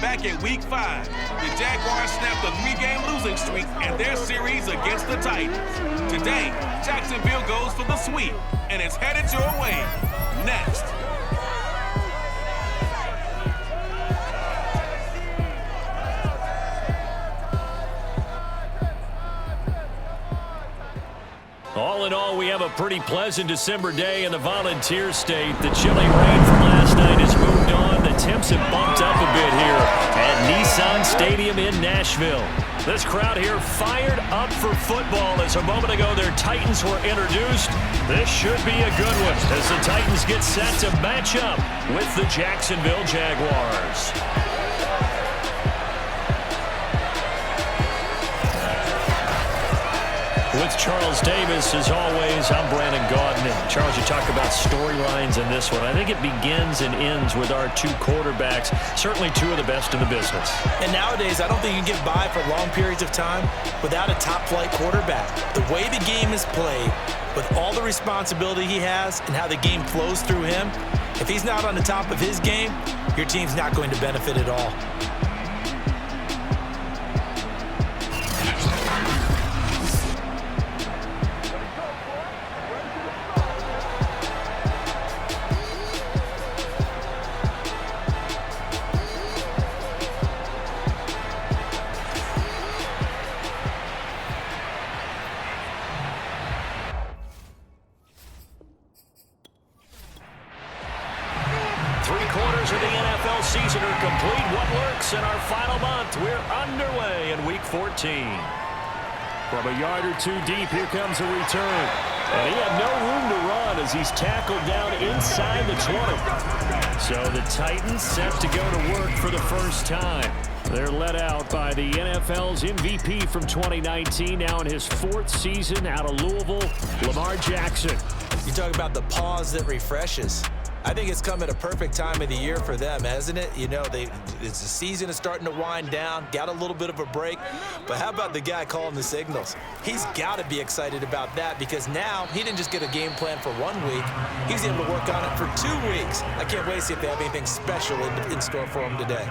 back at Week 5. The Jaguars snapped a 3-game losing streak in their series against the Titans. Today, Jacksonville goes for the sweep, and it's headed your way. Next. All in all, we have a pretty pleasant December day in the Volunteer State. The chilly rain from last night has moved on. The temps have bumped up a bit here at Nissan Stadium in Nashville. This crowd here fired up for football as a moment ago their Titans were introduced. This should be a good one as the Titans get set to match up with the Jacksonville Jaguars. With Charles Davis, as always, I'm Brandon Gaudin. And Charles, you talk about storylines in this one. I think it begins and ends with our two quarterbacks, certainly two of the best in the business. And nowadays, I don't think you can get by for long periods of time without a top-flight quarterback. The way the game is played, with all the responsibility he has and how the game flows through him, if he's not on the top of his game, your team's not going to benefit at all. Three-quarters of the NFL season are complete. What lurks in our final month? We're underway in Week 14. From a yard or two deep, here comes a return. And he had no room to run as he's tackled down inside the 20. So the Titans set to go to work for the first time. They're led out by the NFL's MVP from 2019, now in his fourth season out of Louisville, Lamar Jackson. You talk about the pause that refreshes. I think it's come at a perfect time of the year for them, hasn't it? You know, the season is starting to wind down, got a little bit of a break. But how about the guy calling the signals? He's got to be excited about that because now he didn't just get a game plan for 1 week. He's able to work on it for 2 weeks. I can't wait to see if they have anything special in store for him today.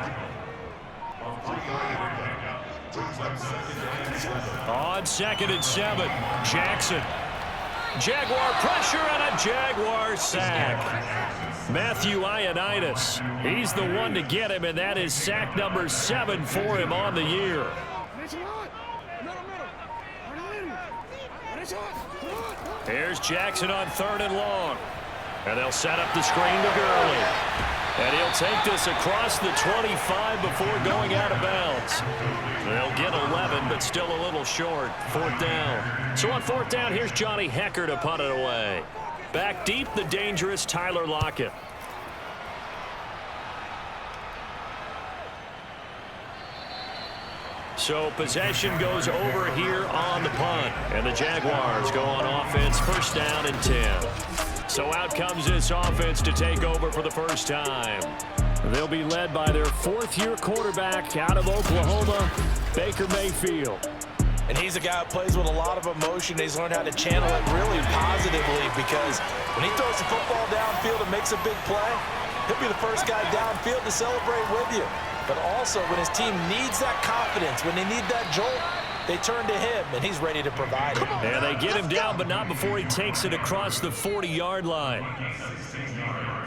On 2nd and 7, Jackson. Jaguar pressure and a Jaguar sack. Matthew Ioannidis, he's the one to get him, and that is sack number 7 for him on the year. Here's Jackson on 3rd and long. And they'll set up the screen to Gurley. And he'll take this across the 25 before going out of bounds. They'll get 11, but still a little short. 4th down. So on 4th down, here's Johnny Hecker to punt it away. Back deep, the dangerous Tyler Lockett. So possession goes over here on the punt. And the Jaguars go on offense, 1st down and 10. So out comes this offense to take over for the first time. They'll be led by their 4th-year quarterback out of Oklahoma, Baker Mayfield. And he's a guy who plays with a lot of emotion. He's learned how to channel it really positively because when he throws the football downfield and makes a big play, he'll be the first guy downfield to celebrate with you. But also when his team needs that confidence, when they need that jolt, they turn to him, and he's ready to provide it. And they get him down, but not before he takes it across the 40-yard line.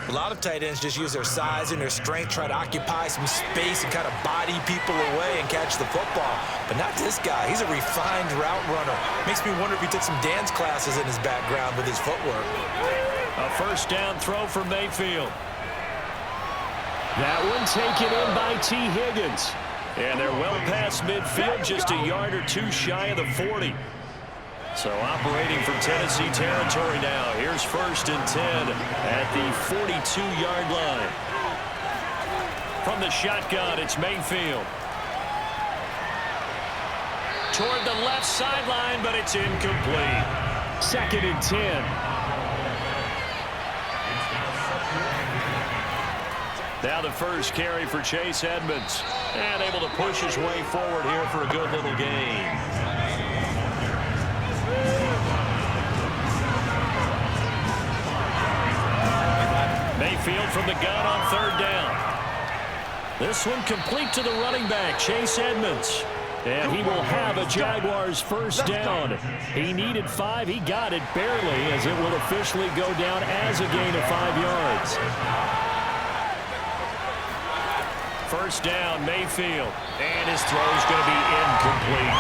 A lot of tight ends just use their size and their strength, try to occupy some space and kind of body people away and catch the football. But not this guy. He's a refined route runner. Makes me wonder if he took some dance classes in his background with his footwork. A 1st down throw for Mayfield. That one taken in by T. Higgins. And they're well past midfield, just a yard or two shy of the 40. So operating from Tennessee territory now. Here's 1st and 10 at the 42-yard line. From the shotgun, it's Mayfield. Toward the left sideline, but it's incomplete. 2nd and 10. Now the first carry for Chase Edmonds. And able to push his way forward here for a good little gain. Mayfield from the gun on 3rd down. This one complete to the running back, Chase Edmonds. And he will have a Jaguars first down. He needed 5. He got it barely, as it will officially go down as a gain of 5 yards. First down, Mayfield. And his throw is going to be incomplete.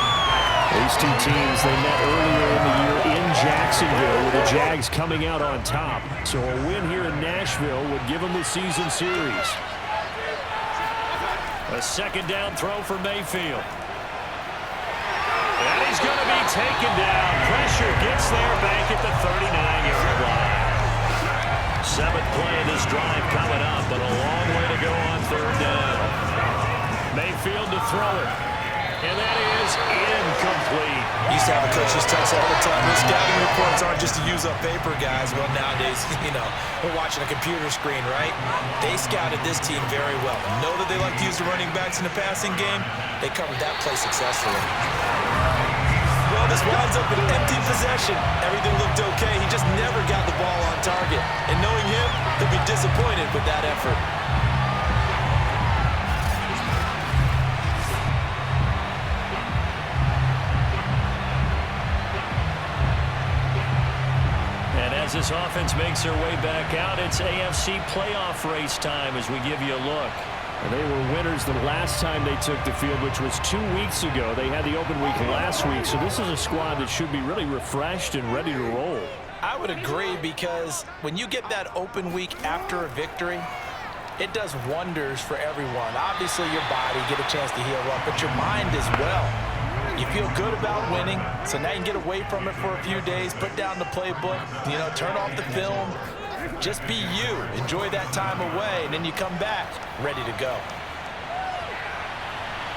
These two teams, they met earlier in the year in Jacksonville with the Jags coming out on top. So a win here in Nashville would give them the season series. A second down throw for Mayfield. And he's going to be taken down. Pressure gets there back at the 39-yard line. 7th play of this drive coming up, but a long way to go on 3rd down. Mayfield to throw it. And that is incomplete. Used to have a coach just tell us all the time, those scouting reports aren't just to use up paper, guys. Well, nowadays, we're watching a computer screen, right? They scouted this team very well. Know that they like to use the running backs in the passing game. They covered that play successfully. Well, this winds up with an empty possession. Everything looked okay. He just never got the ball on target. And knowing him, he'll be disappointed with that effort. As this offense makes their way back out, it's AFC playoff race time as we give you a look. And they were winners the last time they took the field, which was 2 weeks ago. They had the open week last week, so this is a squad that should be really refreshed and ready to roll. I would agree, because when you get that open week after a victory, it does wonders for everyone. Obviously, your body, get a chance to heal up, but your mind as well. You feel good about winning, so now you can get away from it for a few days, put down the playbook, turn off the film, just be you. Enjoy that time away, and then you come back ready to go.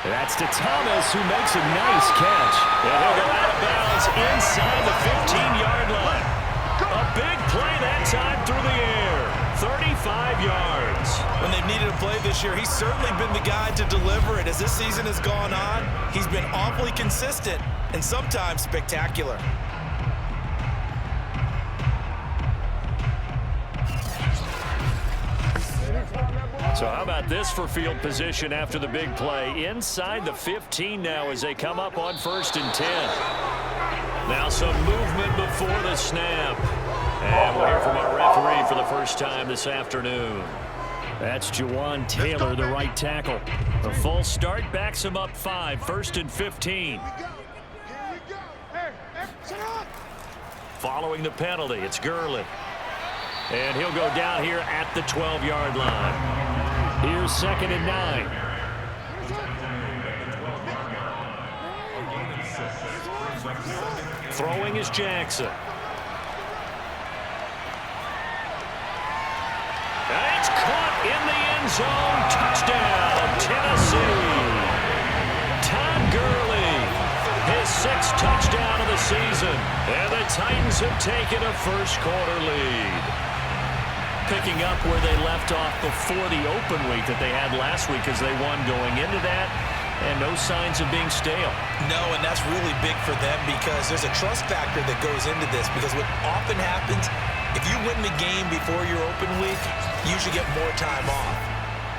That's to Thomas, who makes a nice catch. And he'll go out of bounds inside the 15-yard line. A big play that time through the air. 35 yards. When they've needed a play this year, he's certainly been the guy to deliver it. As this season has gone on, he's been awfully consistent and sometimes spectacular. So how about this for field position after the big play? Inside the 15 now as they come up on 1st and 10. Now some movement before the snap. And we'll hear from our referee for the first time this afternoon. That's Jawan Taylor, the right tackle. A full start backs him up 5, 1st and 15. Following the penalty, it's Gurley. And he'll go down here at the 12-yard line. Here's 2nd and 9. Throwing is Jackson. And it's caught in the end zone. Touchdown, Tennessee. Todd Gurley, his 6th touchdown of the season. And the Titans have taken a first-quarter lead. Picking up where they left off before the open week that they had last week as they won going into that. And no signs of being stale. No, and that's really big for them because there's a trust factor that goes into this. Because what often happens, if you win the game before your open week, you usually get more time off.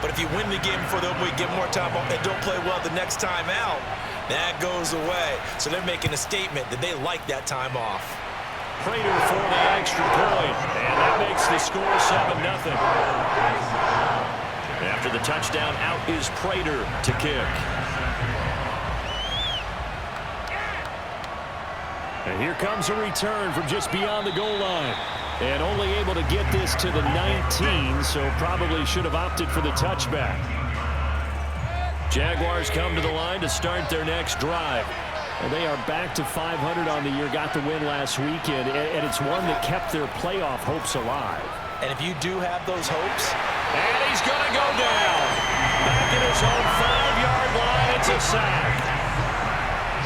But if you win the game before the open week, get more time off, and don't play well the next time out, that goes away. So they're making a statement that they like that time off. Prater for the extra point, and that makes the score 7-0. After the touchdown, out is Prater to kick. And here comes a return from just beyond the goal line. And only able to get this to the 19, so probably should have opted for the touchback. Jaguars come to the line to start their next drive. And they are back to 500 on the year, got the win last weekend, and it's one that kept their playoff hopes alive. And if you do have those hopes... And he's going to go down. Back at his own 5-yard line, it's a sack.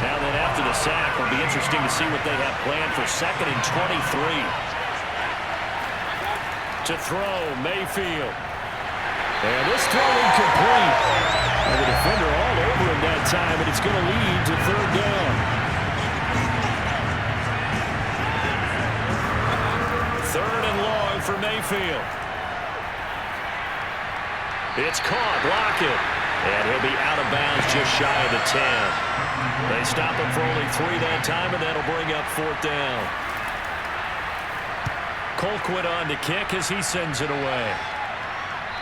Now then, after the sack, it'll be interesting to see what they have planned for 2nd and 23. To throw, Mayfield. And this throw incomplete. And the defender all over him that time, and it's going to lead to 3rd down. 3rd and long for Mayfield. It's caught. Lockett. And he'll be out of bounds just shy of the 10. They stop him for only 3 that time, and that'll bring up 4th down. Colquitt on to kick as he sends it away.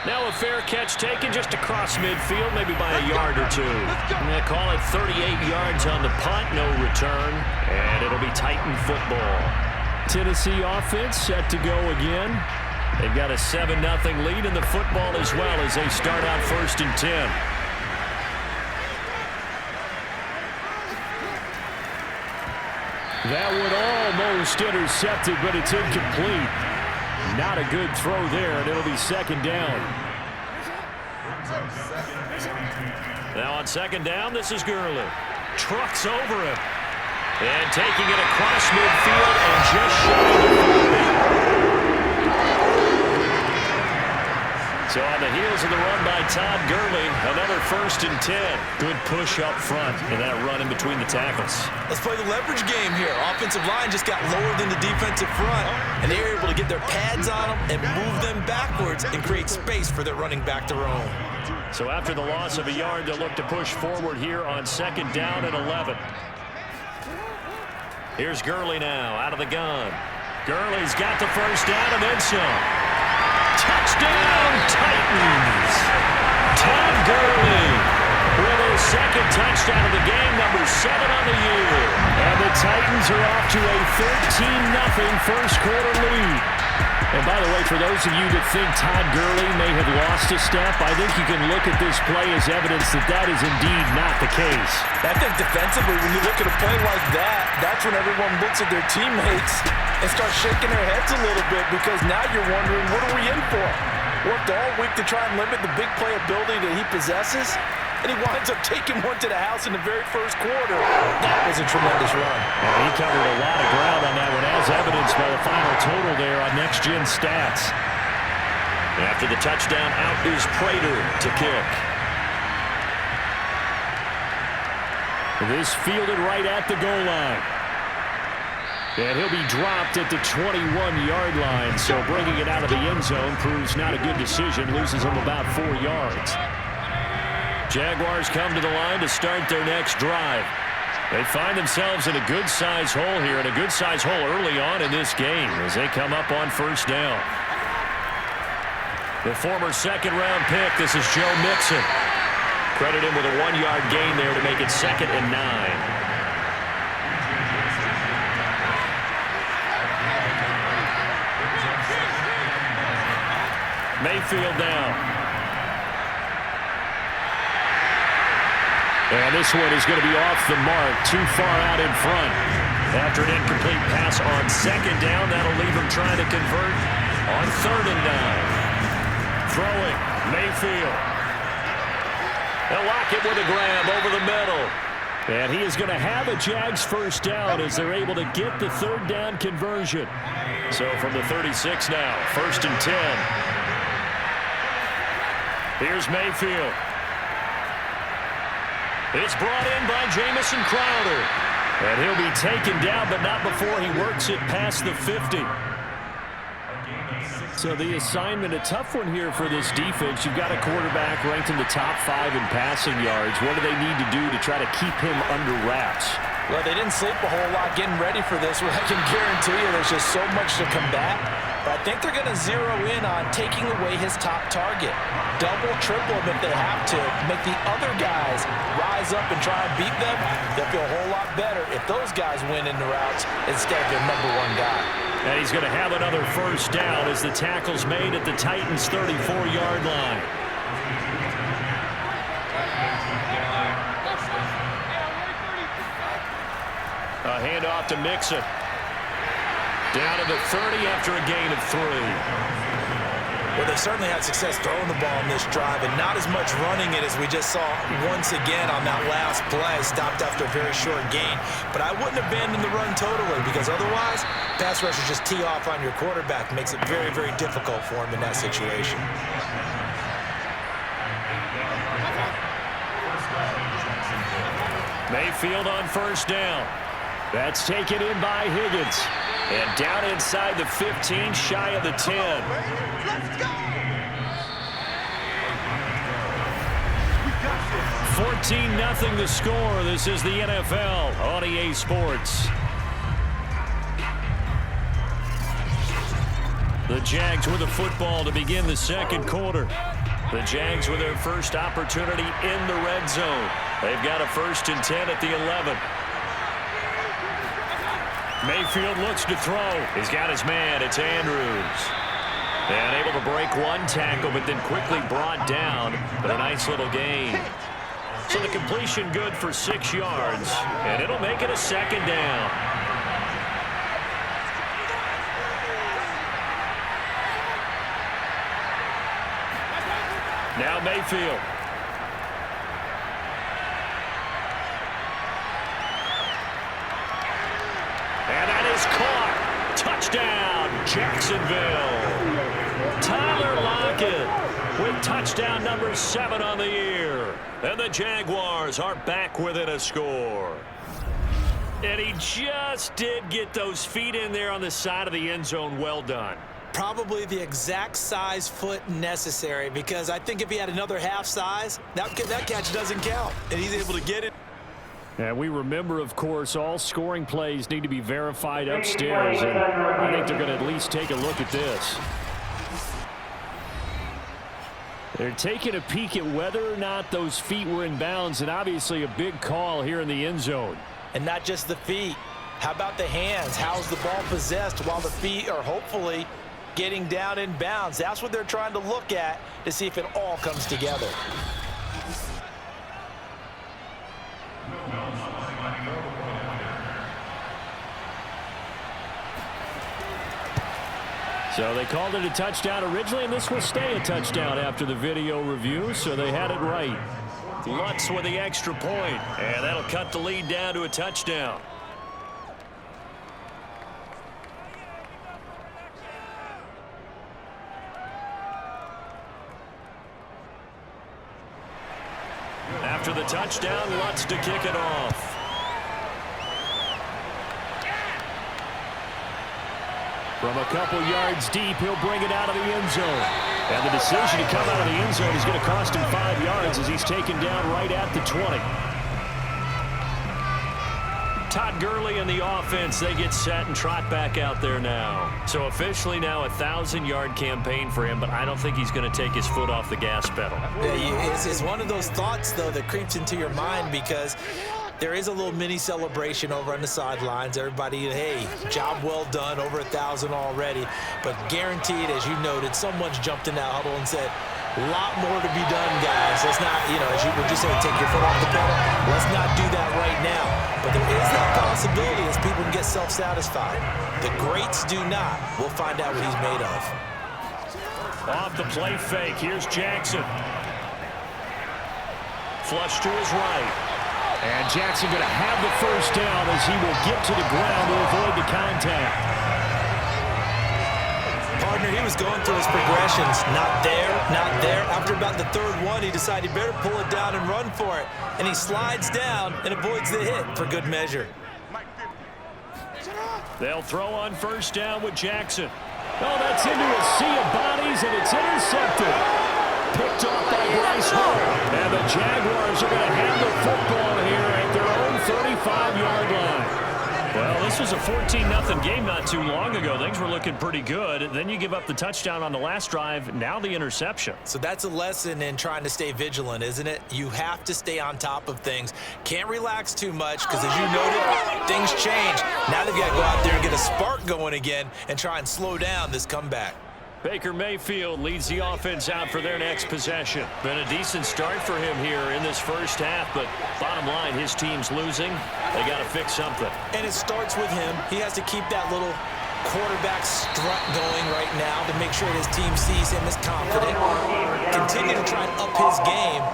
Now a fair catch taken just across midfield, maybe by a yard or 2. They call it 38 yards on the punt, no return, and it'll be Titan football. Tennessee offense set to go again. They've got a 7-0 lead in the football as well as they start out 1st and 10. That one almost intercepted, but it's incomplete. Not a good throw there, and it'll be 2nd down. Now on 2nd down, this is Gurley. Trucks over him. And taking it across midfield and just shy of the 40. So on the heels of the run by Todd Gurley, another 1st and 10. Good push up front and that run in between the tackles. Let's play the leverage game here. Offensive line just got lower than the defensive front, and they were able to get their pads on them and move them backwards and create space for their running back to roam. So after the loss of a yard, they'll look to push forward here on 2nd down and 11. Here's Gurley now out of the gun. Gurley's got the 1st down and then some. Touchdown, Titans! Todd Gurley with his 2nd touchdown of the game, number 7 on the year. And the Titans are off to a 13-0 first quarter lead. And by the way, for those of you that think Todd Gurley may have lost a step, I think you can look at this play as evidence that that is indeed not the case. I think defensively, when you look at a play like that, that's when everyone looks at their teammates and starts shaking their heads a little bit, because now you're wondering, what are we in for? Worked all week to try and limit the big play ability that he possesses, and he winds up taking one to the house in the very first quarter. That was a tremendous run. And he covered a lot of ground on that one, as evidenced by the final total there on Next Gen Stats. After the touchdown, out is Prater to kick. This fielded right at the goal line. And he'll be dropped at the 21-yard line, so bringing it out of the end zone proves not a good decision, loses him about 4 yards. Jaguars come to the line to start their next drive. They find themselves in a good-sized hole here, and a good-sized hole early on in this game as they come up on 1st down. The former 2nd-round pick, this is Joe Mixon. Credit him with a 1-yard gain there to make it 2nd and 9. Mayfield now. And this one is going to be off the mark, too far out in front. After an incomplete pass on 2nd down, that'll leave him trying to convert on 3rd and 9. Throwing, Mayfield. They'll lock it with a grab over the middle. And he is going to have a Jags 1st down as they're able to get the 3rd down conversion. So from the 36 now, 1st and 10. Here's Mayfield. It's brought in by Jamison Crowder. And he'll be taken down, but not before he works it past the 50. So the assignment, a tough one here for this defense. You've got a quarterback ranked in the top 5 in passing yards. What do they need to do to try to keep him under wraps? Well, they didn't sleep a whole lot getting ready for this one. I can guarantee you there's just so much to combat. But I think they're going to zero in on taking away his top target. Double, triple him if they have to. Make the other guys rise up and try and beat them. They'll feel a whole lot better if those guys win in the routes instead of their number 1 guy. And he's going to have another 1st down as the tackle's made at the Titans' 34-yard line. A handoff to Mixon. Down to the 30 after a gain of 3. Well, they certainly had success throwing the ball in this drive and not as much running it as we just saw once again on that last play. Stopped after a very short gain. But I wouldn't abandon the run totally, because otherwise, pass rushers just tee off on your quarterback. Makes it very, very difficult for him in that situation. Mayfield on 1st down. That's taken in by Higgins. And down inside the 15, shy of the 10. Let's go! 14-0 the score. This is the NFL on EA Sports. The Jags with the football to begin the second quarter. The Jags with their first opportunity in the red zone. They've got a 1st and 10 at the 11. Mayfield looks to throw. He's got his man. It's Andrews. And able to break one tackle, but then quickly brought down. But a nice little gain. So the completion good for 6 yards. And it'll make it a 2nd down. Now Mayfield. And that is caught. Touchdown, Jacksonville. Tyler Lockett with touchdown number 7 on the year. And the Jaguars are back within a score. And he just did get those feet in there on the side of the end zone. Well done. Probably the exact size foot necessary, because I think if he had another half size, that catch doesn't count, and he's able to get it. And we remember, of course, all scoring plays need to be verified upstairs, and I think they're going to at least take a look at this. They're taking a peek at whether or not those feet were in bounds, and obviously a big call here in the end zone. And not just the feet. How about the hands? How's the ball possessed while the feet are hopefully getting down in bounds? That's what they're trying to look at to see if it all comes together. So they called it a touchdown originally, and this will stay a touchdown after the video review, so they had it right. Lutz with the extra point, and that'll cut the lead down to a touchdown. After the touchdown, Lutz to kick it off. From a couple yards deep, he'll bring it out of the end zone. And the decision to come out of the end zone is going to cost him 5 yards as he's taken down right at the 20. Todd Gurley and the offense, they get set and trot back out there now. So officially now a 1,000-yard campaign for him, but I don't think he's going to take his foot off the gas pedal. It's one of those thoughts, though, that creeps into your mind, because there is a little mini celebration over on the sidelines. Everybody, hey, job well done, over 1,000 already. But guaranteed, as you noted, someone's jumped in that huddle and said, a lot more to be done, guys. Let's not, as you would just say, take your foot off the pedal. Let's not do that right now. But there is that possibility as people can get self-satisfied. The greats do not. We'll find out what he's made of. Off the play fake, here's Jackson. Flush to his right. And Jackson going to have the first down as he will get to the ground to avoid the contact. Partner, he was going through his progressions. Not there, not there. After about the 3rd one, he decided he better pull it down and run for it. And he slides down and avoids the hit for good measure. They'll throw on first down with Jackson. Oh, that's into a sea of bodies, and it's intercepted. Picked off by Bryce Hall. And the Jaguars are going to have the football here at their own 35-yard line. Well, this was a 14-0 game not too long ago. Things were looking pretty good. Then you give up the touchdown on the last drive. Now the interception. So that's a lesson in trying to stay vigilant, isn't it? You have to stay on top of things. Can't relax too much because, as you noted, things change. Now they've got to go out there and get a spark going again and try and slow down this comeback. Baker Mayfield leads the offense out for their next possession. Been a decent start for him here in this first half, but bottom line, his team's losing. They got to fix something. And it starts with him. He has to keep that little quarterback strut going right now to make sure his team sees him as confident. Continue to try and up his game,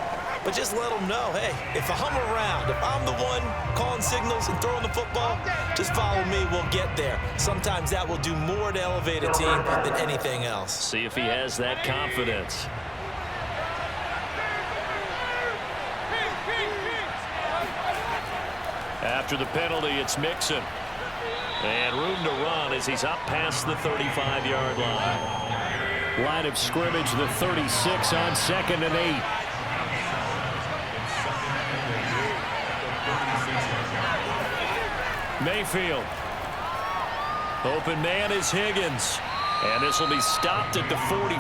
but just let him know, hey, if I'm around, if I'm the one calling signals and throwing the football, just follow me, we'll get there. Sometimes that will do more to elevate a team than anything else. See if he has that confidence. After the penalty, it's Mixon. And room to run as he's up past the 35-yard line. Line of scrimmage, the 36 on 2nd and 8. Mayfield. Open man is Higgins. And this will be stopped at the 44.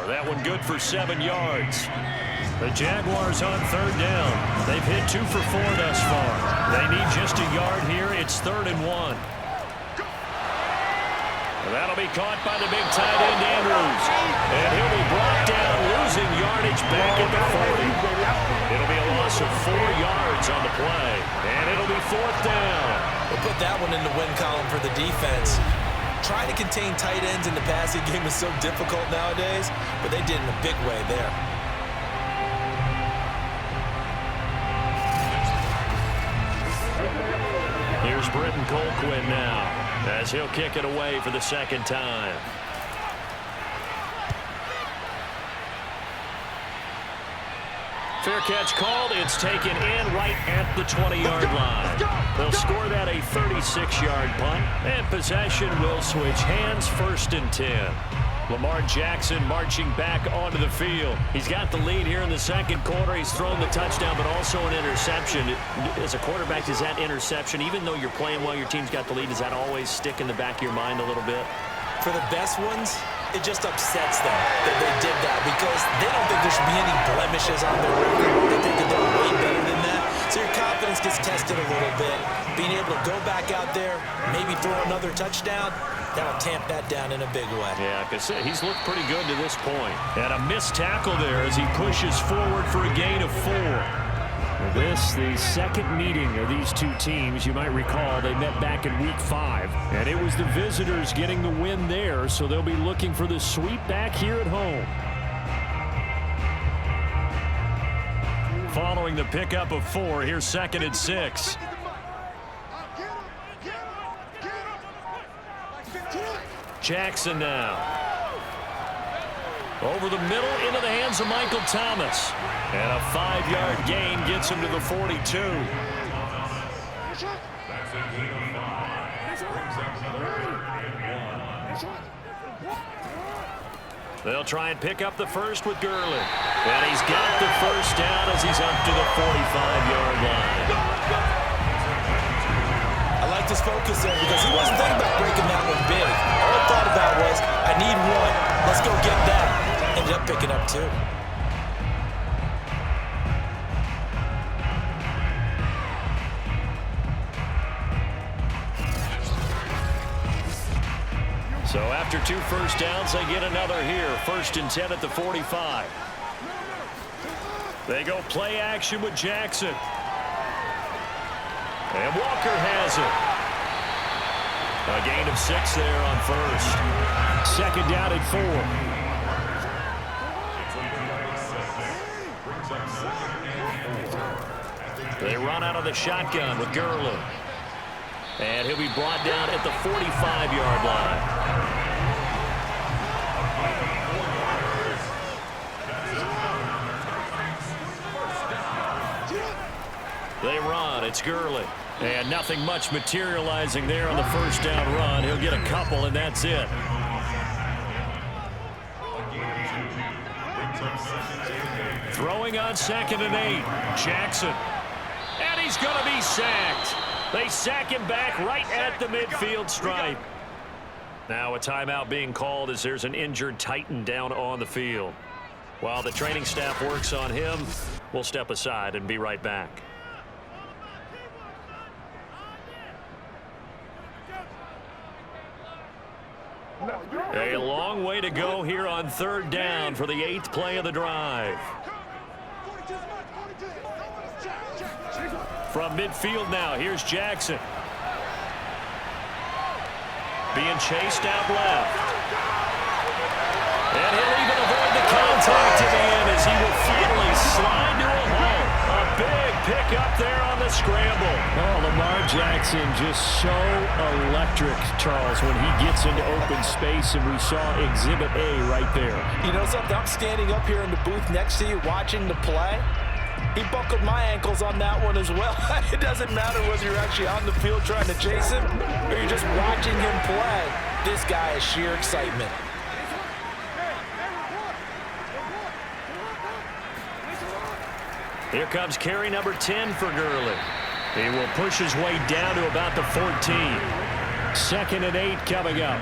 That one good for 7 yards. The Jaguars on third down. They've hit 2 for 4 thus far. They need just a yard here. It's 3rd and 1. And that'll be caught by the big tight end, Andrews. And he'll be brought down, losing yardage back at the 40. It'll be a loss of 4 yards on the play. And it'll be 4th down. We'll put that one in the win column for the defense. Trying to contain tight ends in the passing game is so difficult nowadays, but they did in a big way there. Here's Britton Colquitt now, as he'll kick it away for the 2nd time. Fair catch called. It's taken in right at the 20-yard line. They'll score that a 36-yard punt, and possession will switch hands, 1st and 10. Lamar Jackson marching back onto the field. He's got the lead here in the 2nd quarter. He's thrown the touchdown, but also an interception. As a quarterback, does that interception, even though you're playing well, your team's got the lead, does that always stick in the back of your mind a little bit? For the best ones, it just upsets them that they did that because they don't think there should be any blemishes on their record. They think that they're way better than that. So your confidence gets tested a little bit. Being able to go back out there, maybe throw another touchdown, that'll tamp that down in a big way. Yeah, like I said, he's looked pretty good to this point. And a missed tackle there as he pushes forward for a gain of 4. This, the 2nd meeting of these two teams. You might recall they met back in Week 5, and it was the visitors getting the win there, so they'll be looking for the sweep back here at home. Following the pickup of 4, here's 2nd and 6. Jackson now. Over the middle into the hands of Michael Thomas. And a 5-yard gain gets him to the 42. They'll try and pick up the first with Gurley. And he's got the first down as he's up to the 45-yard line. I like this focus there because he wasn't thinking about breaking that one big. All he thought about was, I need 1. Let's go get that. Ended up picking up 2. So after 2 first downs, they get another here. 1st and 10 at the 45. They go play action with Jackson. And Walker has it. A gain of 6 there on 1st. 2nd down at 4. They run out of the shotgun with Gurley. And he'll be brought down at the 45-yard line. They run. It's Gurley. And nothing much materializing there on the first down run. He'll get a couple, and that's it. Throwing on 2nd and 8. Jackson. And he's going to be sacked. They sack him back right at the midfield stripe. Now a timeout being called as there's an injured Titan down on the field. While the training staff works on him, we'll step aside and be right back. A long way to go here on 3rd down for the 8th play of the drive. From midfield now, here's Jackson. Being chased out left. And he'll even avoid the contact to the end as he will finally slide to a halt. A big pick up there on the scramble. Oh, Lamar Jackson just so electric, Charles, when he gets into open space, and we saw Exhibit A right there. You know something? I'm standing up here in the booth next to you watching the play. He buckled my ankles on that one as well. It doesn't matter whether you're actually on the field trying to chase him or you're just watching him play. This guy is sheer excitement. Here comes carry number 10 for Gurley. He will push his way down to about the 14. 2nd and 8 coming up.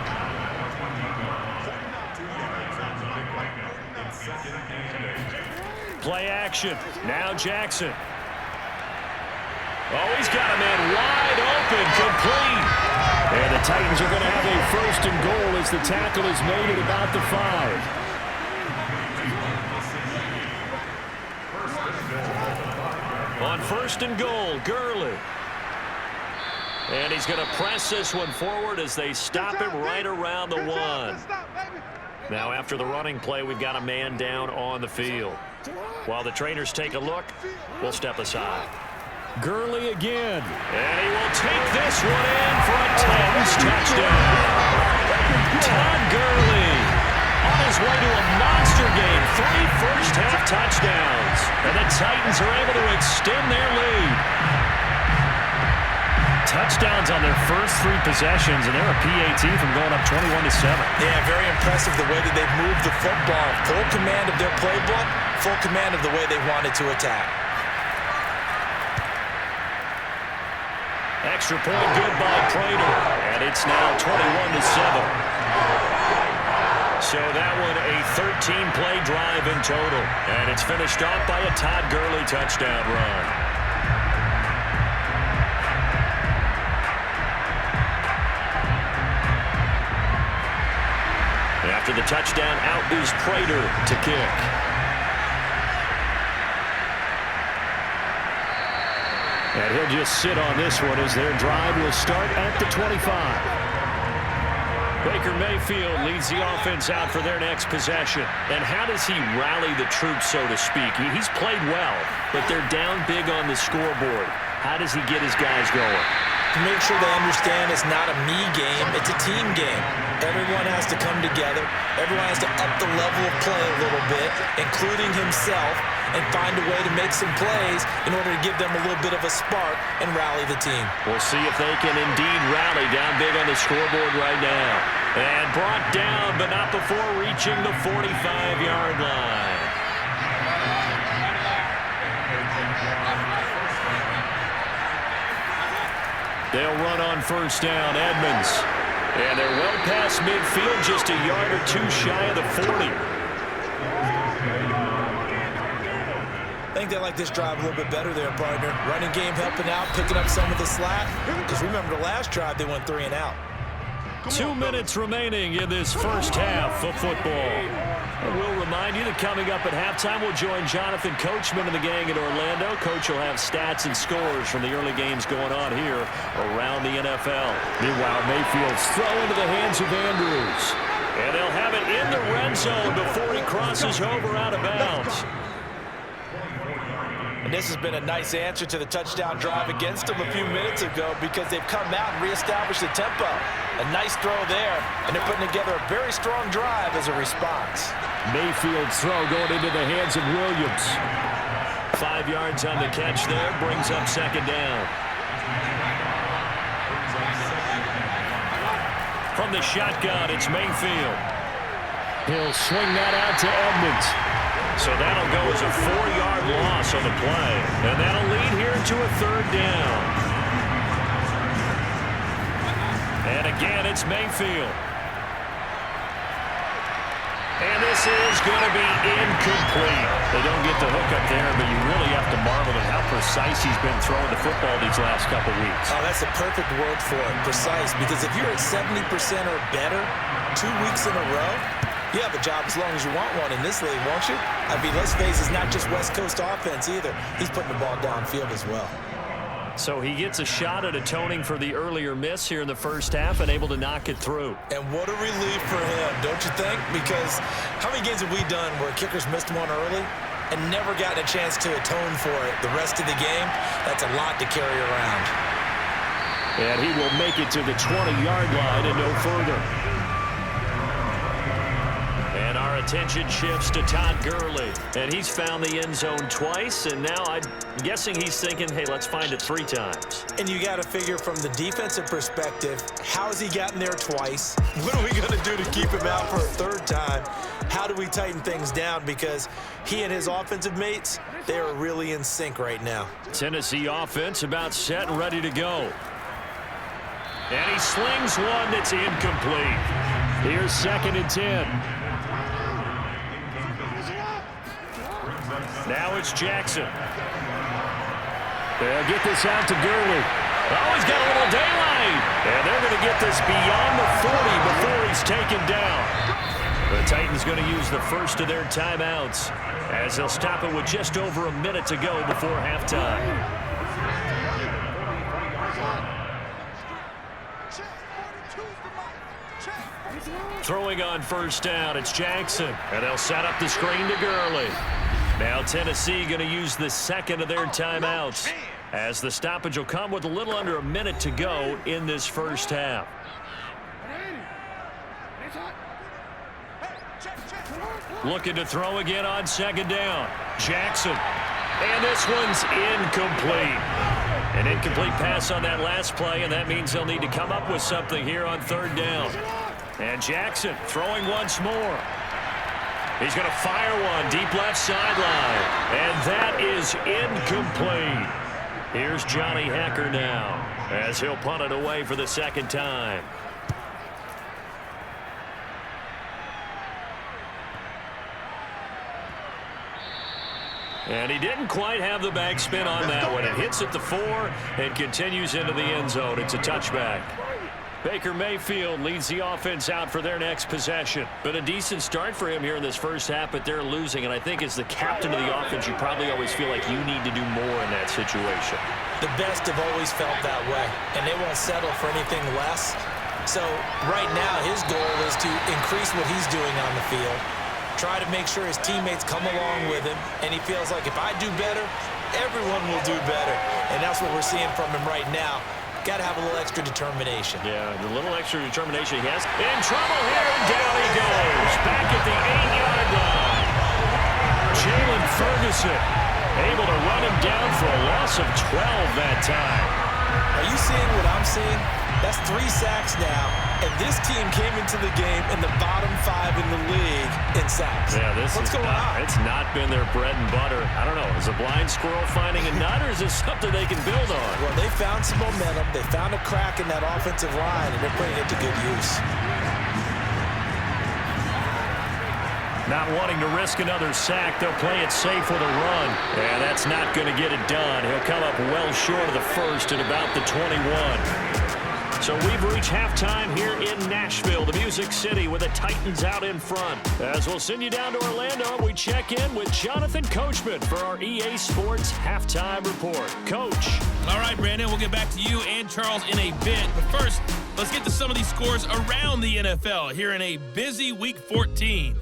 Play action. Now Jackson. Oh, he's got a man wide open, complete. And the Titans are going to have a 1st and goal as the tackle is made at about the 5. On 1st and goal, Gurley. And he's going to press this one forward as they stop him right around the 1. Now after the running play, we've got a man down on the field. While the trainers take a look, we'll step aside. Gurley again. And he will take this one in for a Titans touchdown. Todd Gurley on his way to a monster game. 3 first-half touchdowns. And the Titans are able to extend their lead. Touchdowns on their first 3 possessions, and they're a PAT from going up 21-7. Yeah, very impressive the way that they've moved the football. Full command of their playbook, full command of the way they wanted to attack. Extra point good by Prater, and it's now 21-7. So that one a 13-play drive in total, and it's finished off by a Todd Gurley touchdown run. After the touchdown, out is Prater to kick. And he'll just sit on this one as their drive will start at the 25. Baker Mayfield leads the offense out for their next possession. And how does he rally the troops, so to speak? He's played well, but they're down big on the scoreboard. How does he get his guys going? To make sure they understand it's not a me game, it's a team game. Everyone has to come together. Everyone has to up the level of play a little bit, including himself, and find a way to make some plays in order to give them a little bit of a spark and rally the team. We'll see if they can indeed rally down big on the scoreboard right now. And brought down, but not before reaching the 45-yard line. They'll run on 1st down, Edmonds. And they're well past midfield, just a yard or 2 shy of the 40. I think they like this drive a little bit better there, partner. Running game helping out, picking up some of the slack. Because remember the last drive, they went 3 and out. 2 minutes remaining in this first half of football. And we'll remind you that coming up at halftime, we'll join Jonathan Coachman and the gang in Orlando. Coach will have stats and scores from the early games going on here around the NFL. Meanwhile, Mayfield's throw into the hands of Andrews. And they'll have it in the red zone before he crosses over out of bounds. And this has been a nice answer to the touchdown drive against them a few minutes ago because they've come out and reestablished the tempo. A nice throw there, and they're putting together a very strong drive as a response. Mayfield's throw going into the hands of Williams. 5 yards on the catch there, brings up 2nd down. From the shotgun, it's Mayfield. He'll swing that out to Edmonds. So that'll go as a 4-yard loss on the play. And that'll lead here to a 3rd down. And again, it's Mayfield. And this is going to be incomplete. They don't get the hook up there, but you really have to marvel at how precise he's been throwing the football these last couple weeks. Oh, that's a perfect word for it, precise. Because if you're at 70% or better 2 weeks in a row, you have a job as long as you want one in this league, won't you? I mean, let's face it, it's not just West Coast offense either. He's putting the ball downfield as well. So he gets a shot at atoning for the earlier miss here in the first half and able to knock it through. And what a relief for him, don't you think? Because how many games have we done where kickers missed one early and never gotten a chance to atone for it the rest of the game? That's a lot to carry around. And he will make it to the 20-yard line and no further. And our attention shifts to Todd Gurley. And he's found the end zone twice, and now I'm guessing he's thinking, hey, let's find it 3 times. And you got to figure from the defensive perspective, how has he gotten there twice? What are we going to do to keep him out for a 3rd time? How do we tighten things down? Because he and his offensive mates, they are really in sync right now. Tennessee offense about set and ready to go. And he slings one that's incomplete. Here's 2nd and 10. Now it's Jackson. They'll get this out to Gurley. Oh, he's got a little daylight. And they're going to get this beyond the 40 before he's taken down. The Titans going to use the first of their timeouts as they'll stop it with just over a minute to go before halftime. Throwing on 1st down, it's Jackson. And they'll set up the screen to Gurley. Now Tennessee going to use the 2nd of their timeouts as the stoppage will come with a little under a minute to go in this 1st half. Looking to throw again on 2nd down. Jackson. And this one's incomplete. An incomplete pass on that last play, and that means they'll need to come up with something here on 3rd down. And Jackson throwing once more. He's going to fire one deep left sideline. And that is incomplete. Here's Johnny Hekker now as he'll punt it away for the 2nd time. And he didn't quite have the backspin on that one. It hits at the 4 and continues into the end zone. It's a touchback. Baker Mayfield leads the offense out for their next possession. Been a decent start for him here in this 1st half, but they're losing. And I think as the captain of the offense, you probably always feel like you need to do more in that situation. The best have always felt that way, and they won't settle for anything less. So right now, his goal is to increase what he's doing on the field, try to make sure his teammates come along with him, and he feels like if I do better, everyone will do better. And that's what we're seeing from him right now. Got to have a little extra determination. Yeah, the little extra determination he has. In trouble here, and down he goes. Back at the 8-yard line. Jalen Ferguson able to run him down for a loss of 12 that time. Are you seeing what I'm seeing? That's 3 sacks now, and this team came into the game in the bottom 5 in the league in sacks. Yeah, What's going on? It's not been their bread and butter. I don't know. Is a blind squirrel finding a nut, or is this something they can build on? Well, they found some momentum. They found a crack in that offensive line, and they're putting it to good use. Not wanting to risk another sack, they'll play it safe with a run. And that's not going to get it done. He'll come up well short of the 1st at about the 21. So we've reached halftime here in Nashville, the Music City, with the Titans out in front. As we'll send you down to Orlando, we check in with Jonathan Coachman for our EA Sports Halftime Report. Coach. All right, Brandon, we'll get back to you and Charles in a bit. But first, let's get to some of these scores around the NFL here in a busy Week 14.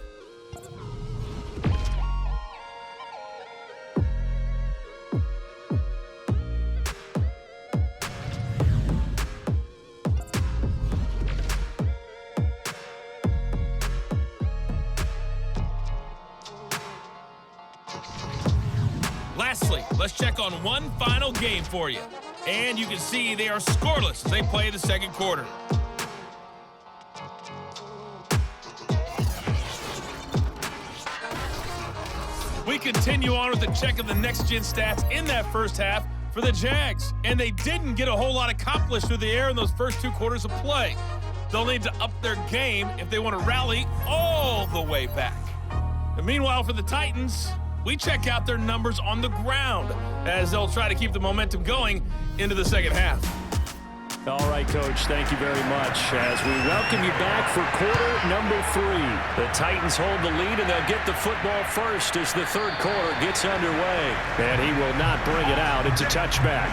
Lastly, let's check on one final game for you. And you can see they are scoreless as they play the 2nd quarter. We continue on with the check of the next-gen stats in that 1st half for the Jags. And they didn't get a whole lot accomplished through the air in those first 2 quarters of play. They'll need to up their game if they want to rally all the way back. And meanwhile, for the Titans, we check out their numbers on the ground as they'll try to keep the momentum going into the 2nd half. All right, Coach, thank you very much as we welcome you back for quarter number 3. The Titans hold the lead, and they'll get the football first as the 3rd quarter gets underway. And he will not bring it out. It's a touchback.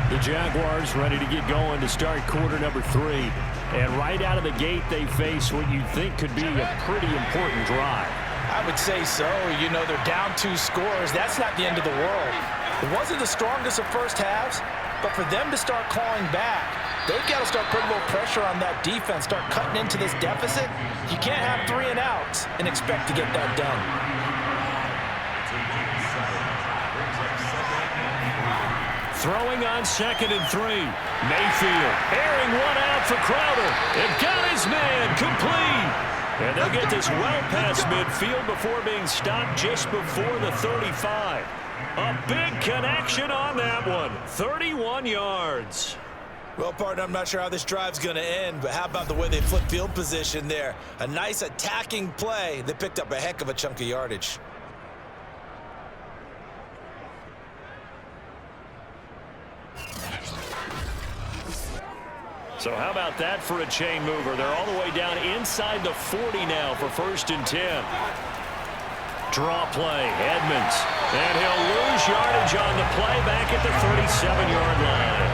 The Jaguars ready to get going to start quarter number 3. And right out of the gate, they face what you think could be a pretty important drive. I would say so. You know, they're down 2 scores. That's not the end of the world. It wasn't the strongest of first halves, but for them to start clawing back, They've got to start putting a little pressure on that defense, start cutting into this deficit. You can't have 3 and outs and expect to get that done. Throwing on 2nd and 3. Mayfield airing one out for Crowder. It got his man complete. And they'll get this well past midfield before being stopped just before the 35. A big connection on that one. 31 yards. Well, partner, I'm not sure how this drive's going to end, but how about the way they flip field position there? A nice attacking play. They picked up a heck of a chunk of yardage. So how about that for a chain mover? They're all the way down inside the 40 now for 1st and 10. Draw play, Edmonds. And he'll lose yardage on the play back at the 37-yard line.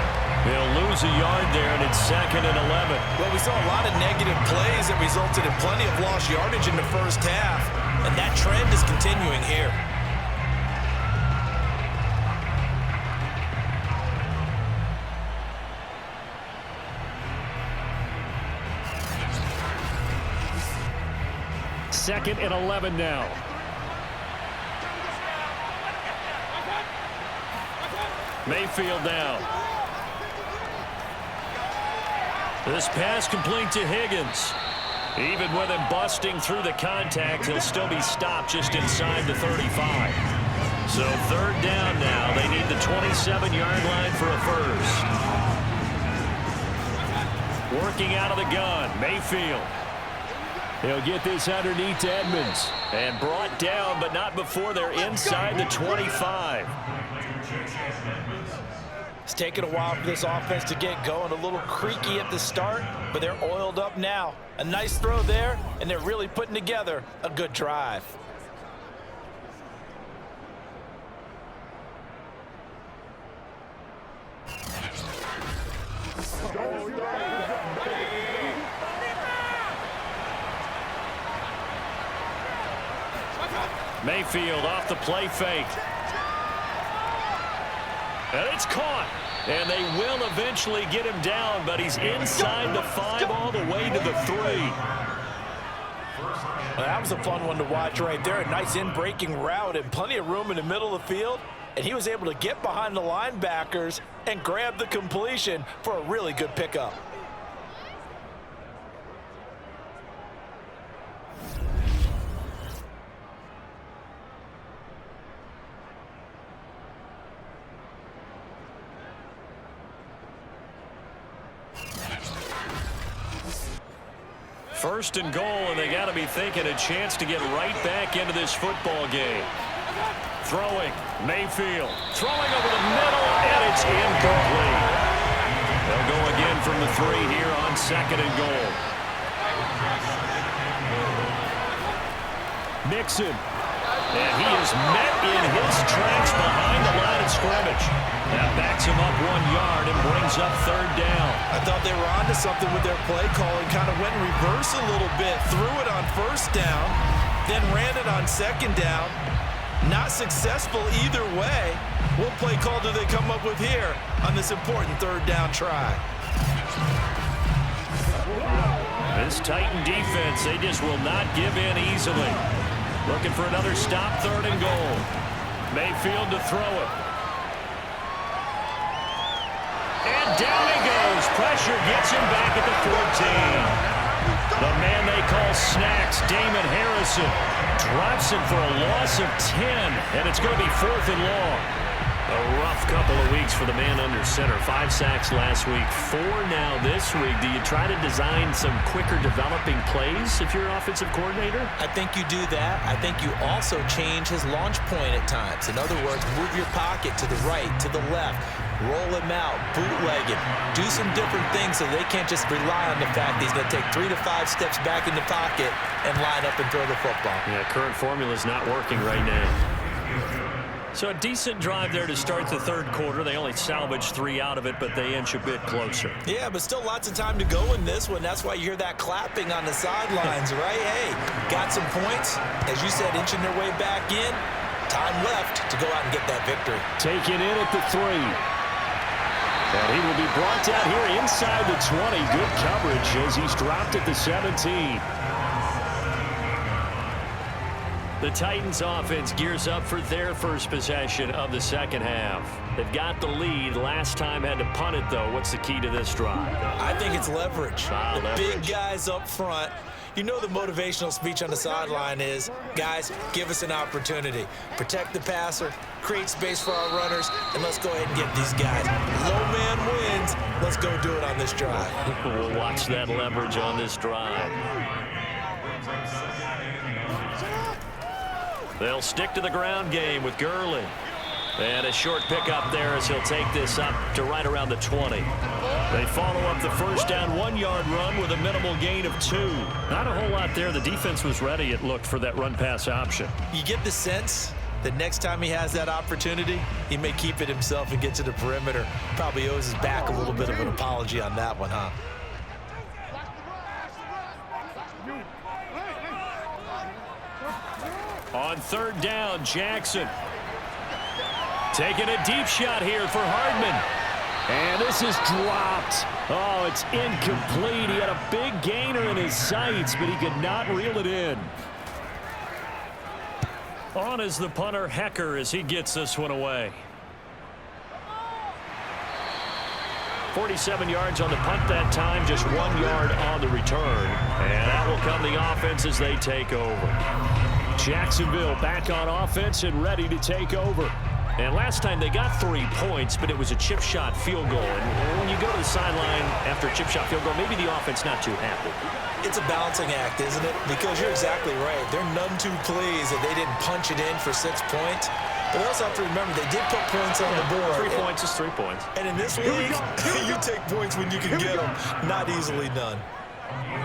He'll lose a yard there, and it's 2nd and 11. Well, we saw a lot of negative plays that resulted in plenty of lost yardage in the first half, and that trend is continuing here. Second and 11 now. Mayfield down. This pass complete to Higgins. Even with him busting through the contact, he'll still be stopped just inside the 35. So 3rd down now. They need the 27-yard line for a first. Working out of the gun, Mayfield. He'll get this underneath to Edmonds. And brought down, but not before they're inside the 25. It's taken a while for this offense to get going. A little creaky at the start, but they're oiled up now. A nice throw there, and they're really putting together a good drive. Mayfield off the play fake. And it's caught. And they will eventually get him down, but he's inside the 5 all the way to the 3. Well, that was a fun one to watch right there. A nice in-breaking route and plenty of room in the middle of the field. And he was able to get behind the linebackers and grab the completion for a really good pickup. First and goal, and they got to be thinking a chance to get right back into this football game. Throwing, Mayfield. Throwing over the middle, and it's incomplete. They'll go again from the 3 here on 2nd and goal. Mixon. And he is met in his tracks behind the line of scrimmage. That backs him up 1 yard and brings up 3rd down. I thought they were onto something with their play calling. Kind of went in reverse a little bit. Threw it on 1st down, then ran it on 2nd down. Not successful either way. What play call do they come up with here on this important 3rd down try? This Titan defense, they just will not give in easily. Looking for another stop, 3rd and goal. Mayfield to throw it. And down he goes. Pressure gets him back at the 14. The man they call Snacks, Damon Harrison, drops him for a loss of 10, and it's going to be 4th and long. A rough couple of weeks for the man under center. 5 sacks last week, 4 now this week. Do you try to design some quicker developing plays if you're an offensive coordinator? I think you do that. I think you also change his launch point at times. In other words, move your pocket to the right, to the left, roll him out, bootleg him, do some different things so they can't just rely on the fact that he's going to take 3 to 5 steps back in the pocket and line up and throw the football. Yeah, current formula is not working right now. So a decent drive there to start the 3rd quarter. They only salvaged 3 out of it, but they inch a bit closer. Yeah, but still lots of time to go in this one. That's why you hear that clapping on the sidelines, right? Hey, got some points. As you said, inching their way back in. Time left to go out and get that victory. Taken in at the 3. And he will be brought down here inside the 20. Good coverage as he's dropped at the 17. The Titans offense gears up for their first possession of the second half. They've got the lead. Last time had to punt it, though. What's the key to this drive? I think it's leverage. The leverage. Big guys up front. You know the motivational speech on the sideline is, guys, give us an opportunity. Protect the passer, create space for our runners, and let's go ahead and get these guys. Low man wins. Let's go do it on this drive. We'll watch that leverage on this drive. They'll stick to the ground game with Gurley. And a short pickup there as he'll take this up to right around the 20. They follow up the first down 1-yard run with a minimal gain of 2. Not a whole lot there. The defense was ready, it looked, for that run-pass option. You get the sense that next time he has that opportunity, he may keep it himself and get to the perimeter. Probably owes his back a little bit of an apology on that one, huh? On third down, Jackson. Taking a deep shot here for Hardman. And this is dropped. Oh, it's incomplete. He had a big gainer in his sights, but he could not reel it in. On is the punter, Hecker, as he gets this one away. 47 yards on the punt that time, just 1 yard on the return. And that will come the offense as they take over. Jacksonville back on offense and ready to take over. And last time they got 3 points, but it was a chip shot field goal. And when you go to the sideline after a chip shot field goal, maybe the offense not too happy. It's a balancing act, isn't it? Because you're exactly right. They're none too pleased that they didn't punch it in for 6 points. But they also have to remember they did put points on the board. 3 points is 3 points. And in this league, you take points when you can get them. Not easily done.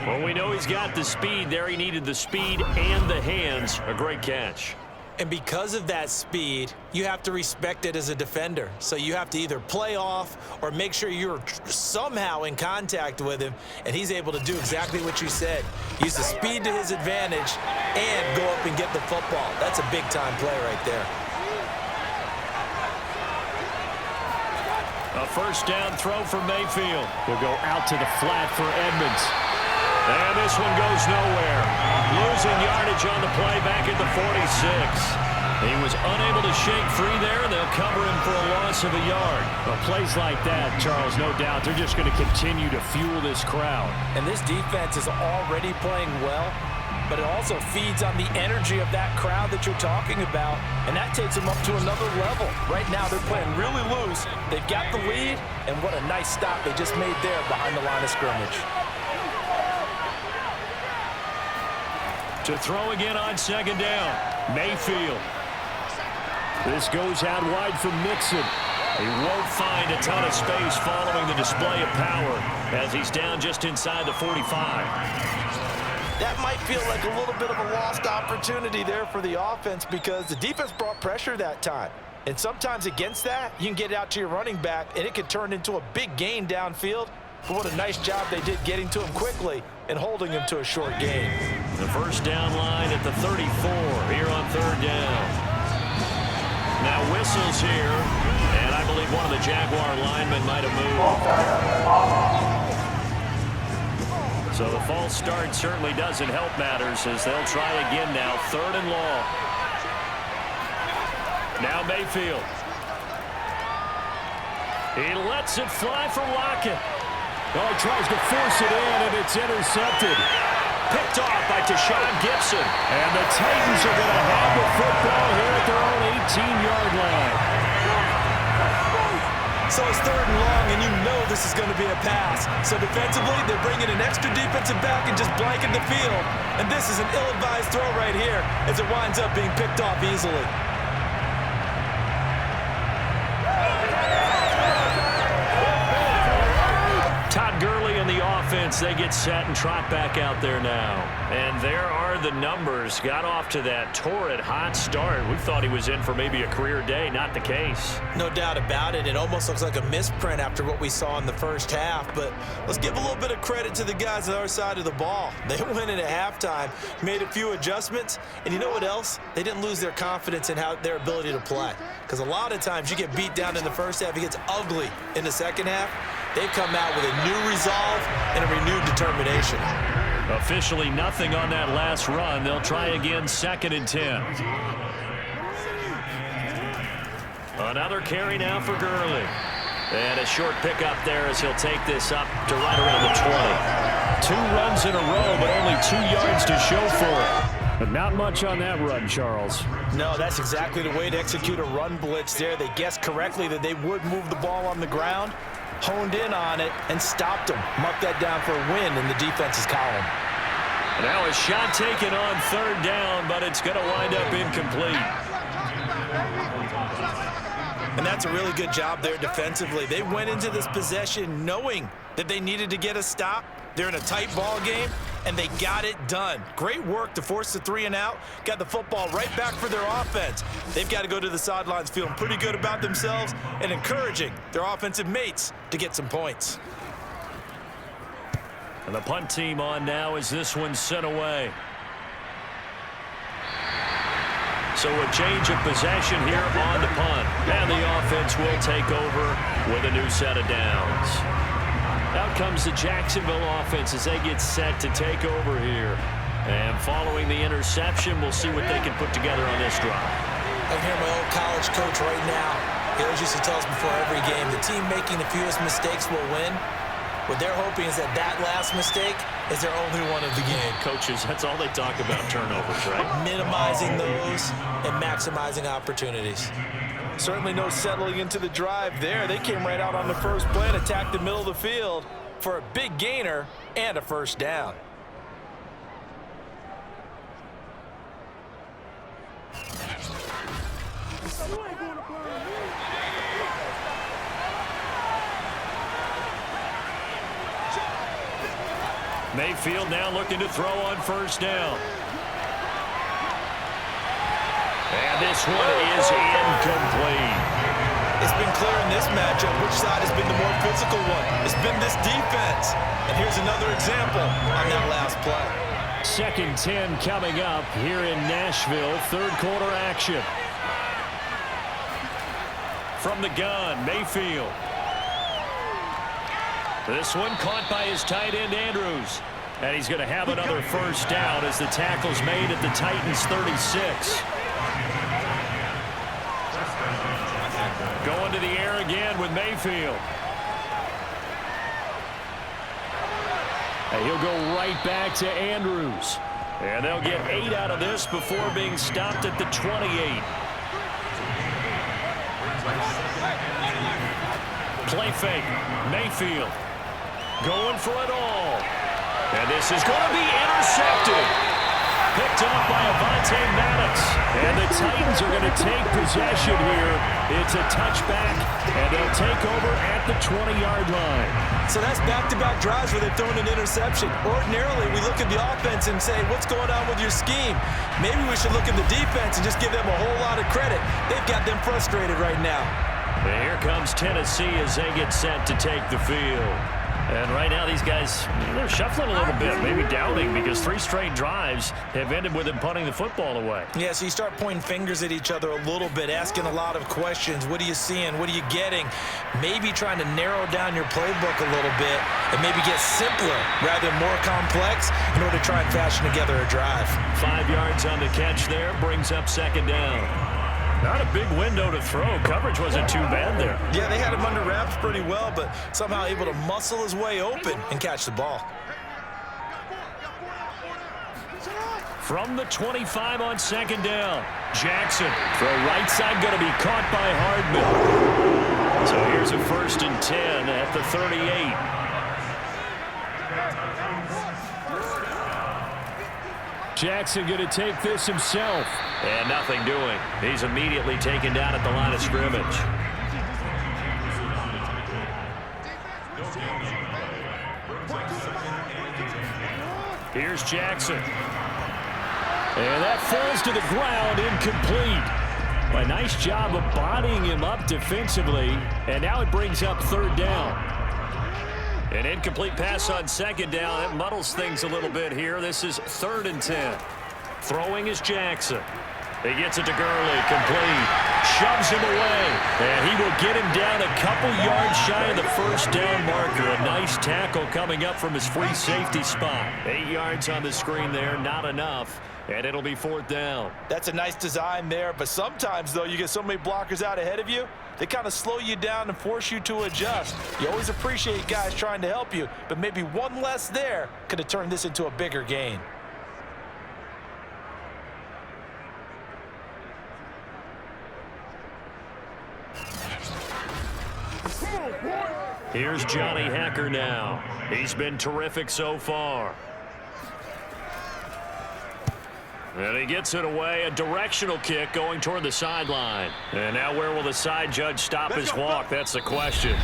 Well, we know he's got the speed there. He needed the speed and the hands. A great catch. And because of that speed, you have to respect it as a defender. So you have to either play off or make sure you're somehow in contact with him, and he's able to do exactly what you said. Use the speed to his advantage and go up and get the football. That's a big-time play right there. A first down throw for Mayfield. Will go out to the flat for Edmonds. And this one goes nowhere. Losing yardage on the play back at the 46. He was unable to shake free there. They'll cover him for a loss of a yard. Well, plays like that, Charles, no doubt, they're just going to continue to fuel this crowd. And this defense is already playing well, but it also feeds on the energy of that crowd that you're talking about, and that takes them up to another level. Right now, they're playing really loose. They've got the lead, and what a nice stop they just made there behind the line of scrimmage. To throw again on second down, Mayfield. This goes out wide for Mixon. He won't find a ton of space following the display of power as he's down just inside the 45. That might feel like a little bit of a lost opportunity there for the offense because the defense brought pressure that time. And sometimes against that, you can get it out to your running back, and it could turn into a big gain downfield. But what a nice job they did getting to him quickly and holding him to a short gain. The first down line at the 34 here on third down. Now whistles here, and I believe one of the Jaguar linemen might have moved. So the false start certainly doesn't help matters as they'll try again now, third and long. Now Mayfield. He lets it fly for Lockett. Oh, he tries to force it in, and it's intercepted. Picked off by Tashawn Gibson. And the Titans are going to have the football here at their own 18-yard line. So it's third and long, and you know this is going to be a pass. So defensively, they're bringing an extra defensive back and just blanking the field. And this is an ill-advised throw right here as it winds up being picked off easily. offense, they get set and trot back out there now. And there are the numbers. Got off to that torrid hot start. We thought he was in for maybe a career day. Not the case. No doubt about it. It almost looks like a misprint after what we saw in the first half. But let's give a little bit of credit to the guys on our side of the ball. They went in at halftime, made a few adjustments, and you know what else? They didn't lose their confidence in their ability to play. Because a lot of times you get beat down in the first half, it gets ugly in the second half. They've come out with a new resolve and a renewed determination. Officially nothing on that last run. They'll try again, 2nd and 10. Another carry now for Gurley. And a short pickup there as he'll take this up to right around the 20. 2 runs in a row, but only 2 yards to show for it. But not much on that run, Charles. No, that's exactly the way to execute a run blitz there. They guessed correctly that they would move the ball on the ground, honed in on it, and stopped them. Marked that down for a win in the defense's column. Now a shot taken on 3rd down, but it's going to wind up incomplete. And that's a really good job there defensively. They went into this possession knowing that they needed to get a stop. They're in a tight ball game, and they got it done. Great work to force the 3 and out. Got the football right back for their offense. They've got to go to the sidelines feeling pretty good about themselves and encouraging their offensive mates to get some points. And the punt team on now as this one's sent away. So a change of possession here on the punt. And the offense will take over with a new set of downs. Out comes the Jacksonville offense as they get set to take over here. And following the interception, we'll see what they can put together on this drive. I can hear my old college coach right now. He always used to tell us before every game, the team making the fewest mistakes will win. What they're hoping is that last mistake is their only one of the game. Coaches, that's all they talk about, turnovers, right? Minimizing those and maximizing opportunities. Certainly no settling into the drive there. They came right out on the first play and attacked the middle of the field for a big gainer and a first down. Mayfield now looking to throw on 1st down. And this one is incomplete. It's been clear in this matchup which side has been the more physical one. It's been this defense. And here's another example on that last play. 2nd 10 coming up here in Nashville. 3rd quarter action. From the gun, Mayfield. This one caught by his tight end, Andrews. And he's going to have another first down as the tackle's made at the Titans' 36. Going to the air again with Mayfield. And he'll go right back to Andrews. And they'll get 8 out of this before being stopped at the 28. Play fake. Mayfield going for it all. And this is going to be intercepted. Picked off by Avonte Maddox. And the Titans are going to take possession here. It's a touchback, and they'll take over at the 20-yard line. So that's back-to-back drives where they've thrown an interception. Ordinarily, we look at the offense and say, what's going on with your scheme? Maybe we should look at the defense and just give them a whole lot of credit. They've got them frustrated right now. And here comes Tennessee as they get set to take the field. And right now these guys, they're shuffling a little bit, maybe doubting, because 3 straight drives have ended with them punting the football away. Yeah, so you start pointing fingers at each other a little bit, asking a lot of questions. What are you seeing? What are you getting? Maybe trying to narrow down your playbook a little bit and maybe get simpler rather than more complex in order to try and fashion together a drive. 5 yards on the catch there, brings up 2nd down. Not a big window to throw. Coverage wasn't too bad there. Yeah, they had him under wraps pretty well, but somehow able to muscle his way open and catch the ball. From the 25 on 2nd down, Jackson. Throw right side going to be caught by Hardman. So here's a 1st and 10 at the 38. Jackson going to take this himself. And nothing doing. He's immediately taken down at the line of scrimmage. Here's Jackson. And that falls to the ground, incomplete. A nice job of bodying him up defensively, and now it brings up third down. An incomplete pass on second down. It muddles things a little bit here. This is 3rd and 10. Throwing is Jackson. He gets it to Gurley, complete. Shoves him away, and he will get him down a couple yards shy of the first down marker. A nice tackle coming up from his free safety spot. 8 yards on the screen there, not enough, and it'll be 4th down. That's a nice design there, but sometimes, though, you get so many blockers out ahead of you, they kind of slow you down and force you to adjust. You always appreciate guys trying to help you, but maybe one less there could have turned this into a bigger gain. Here's Johnny Hacker now. He's been terrific so far. And he gets it away, a directional kick going toward the sideline. And now where will the side judge stop his walk? That's the question.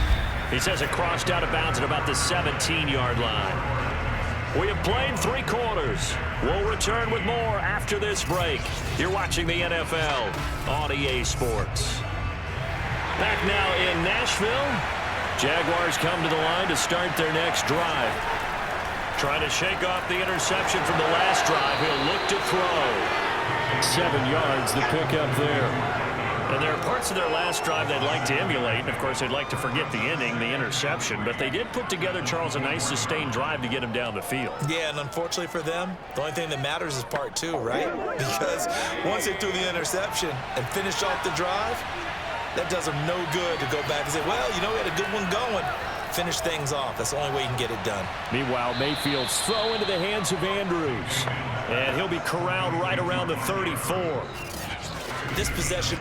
He says it crossed out of bounds at about the 17-yard line. We have played 3 quarters. We'll return with more after this break. You're watching the NFL on EA Sports. Back now in Nashville. Jaguars come to the line to start their next drive. Trying to shake off the interception from the last drive. He'll look to throw. 7 yards, the pickup there. And there are parts of their last drive they'd like to emulate. And, of course, they'd like to forget the inning, the interception. But they did put together, Charles, a nice sustained drive to get him down the field. Yeah, and unfortunately for them, the only thing that matters is part 2, right? Because once they threw the interception and finished off the drive, that does them no good to go back and say, well, you know, we had a good one going. Finish things off. That's the only way you can get it done. Meanwhile, Mayfield's throw into the hands of Andrews. And he'll be corralled right around the 34. This possession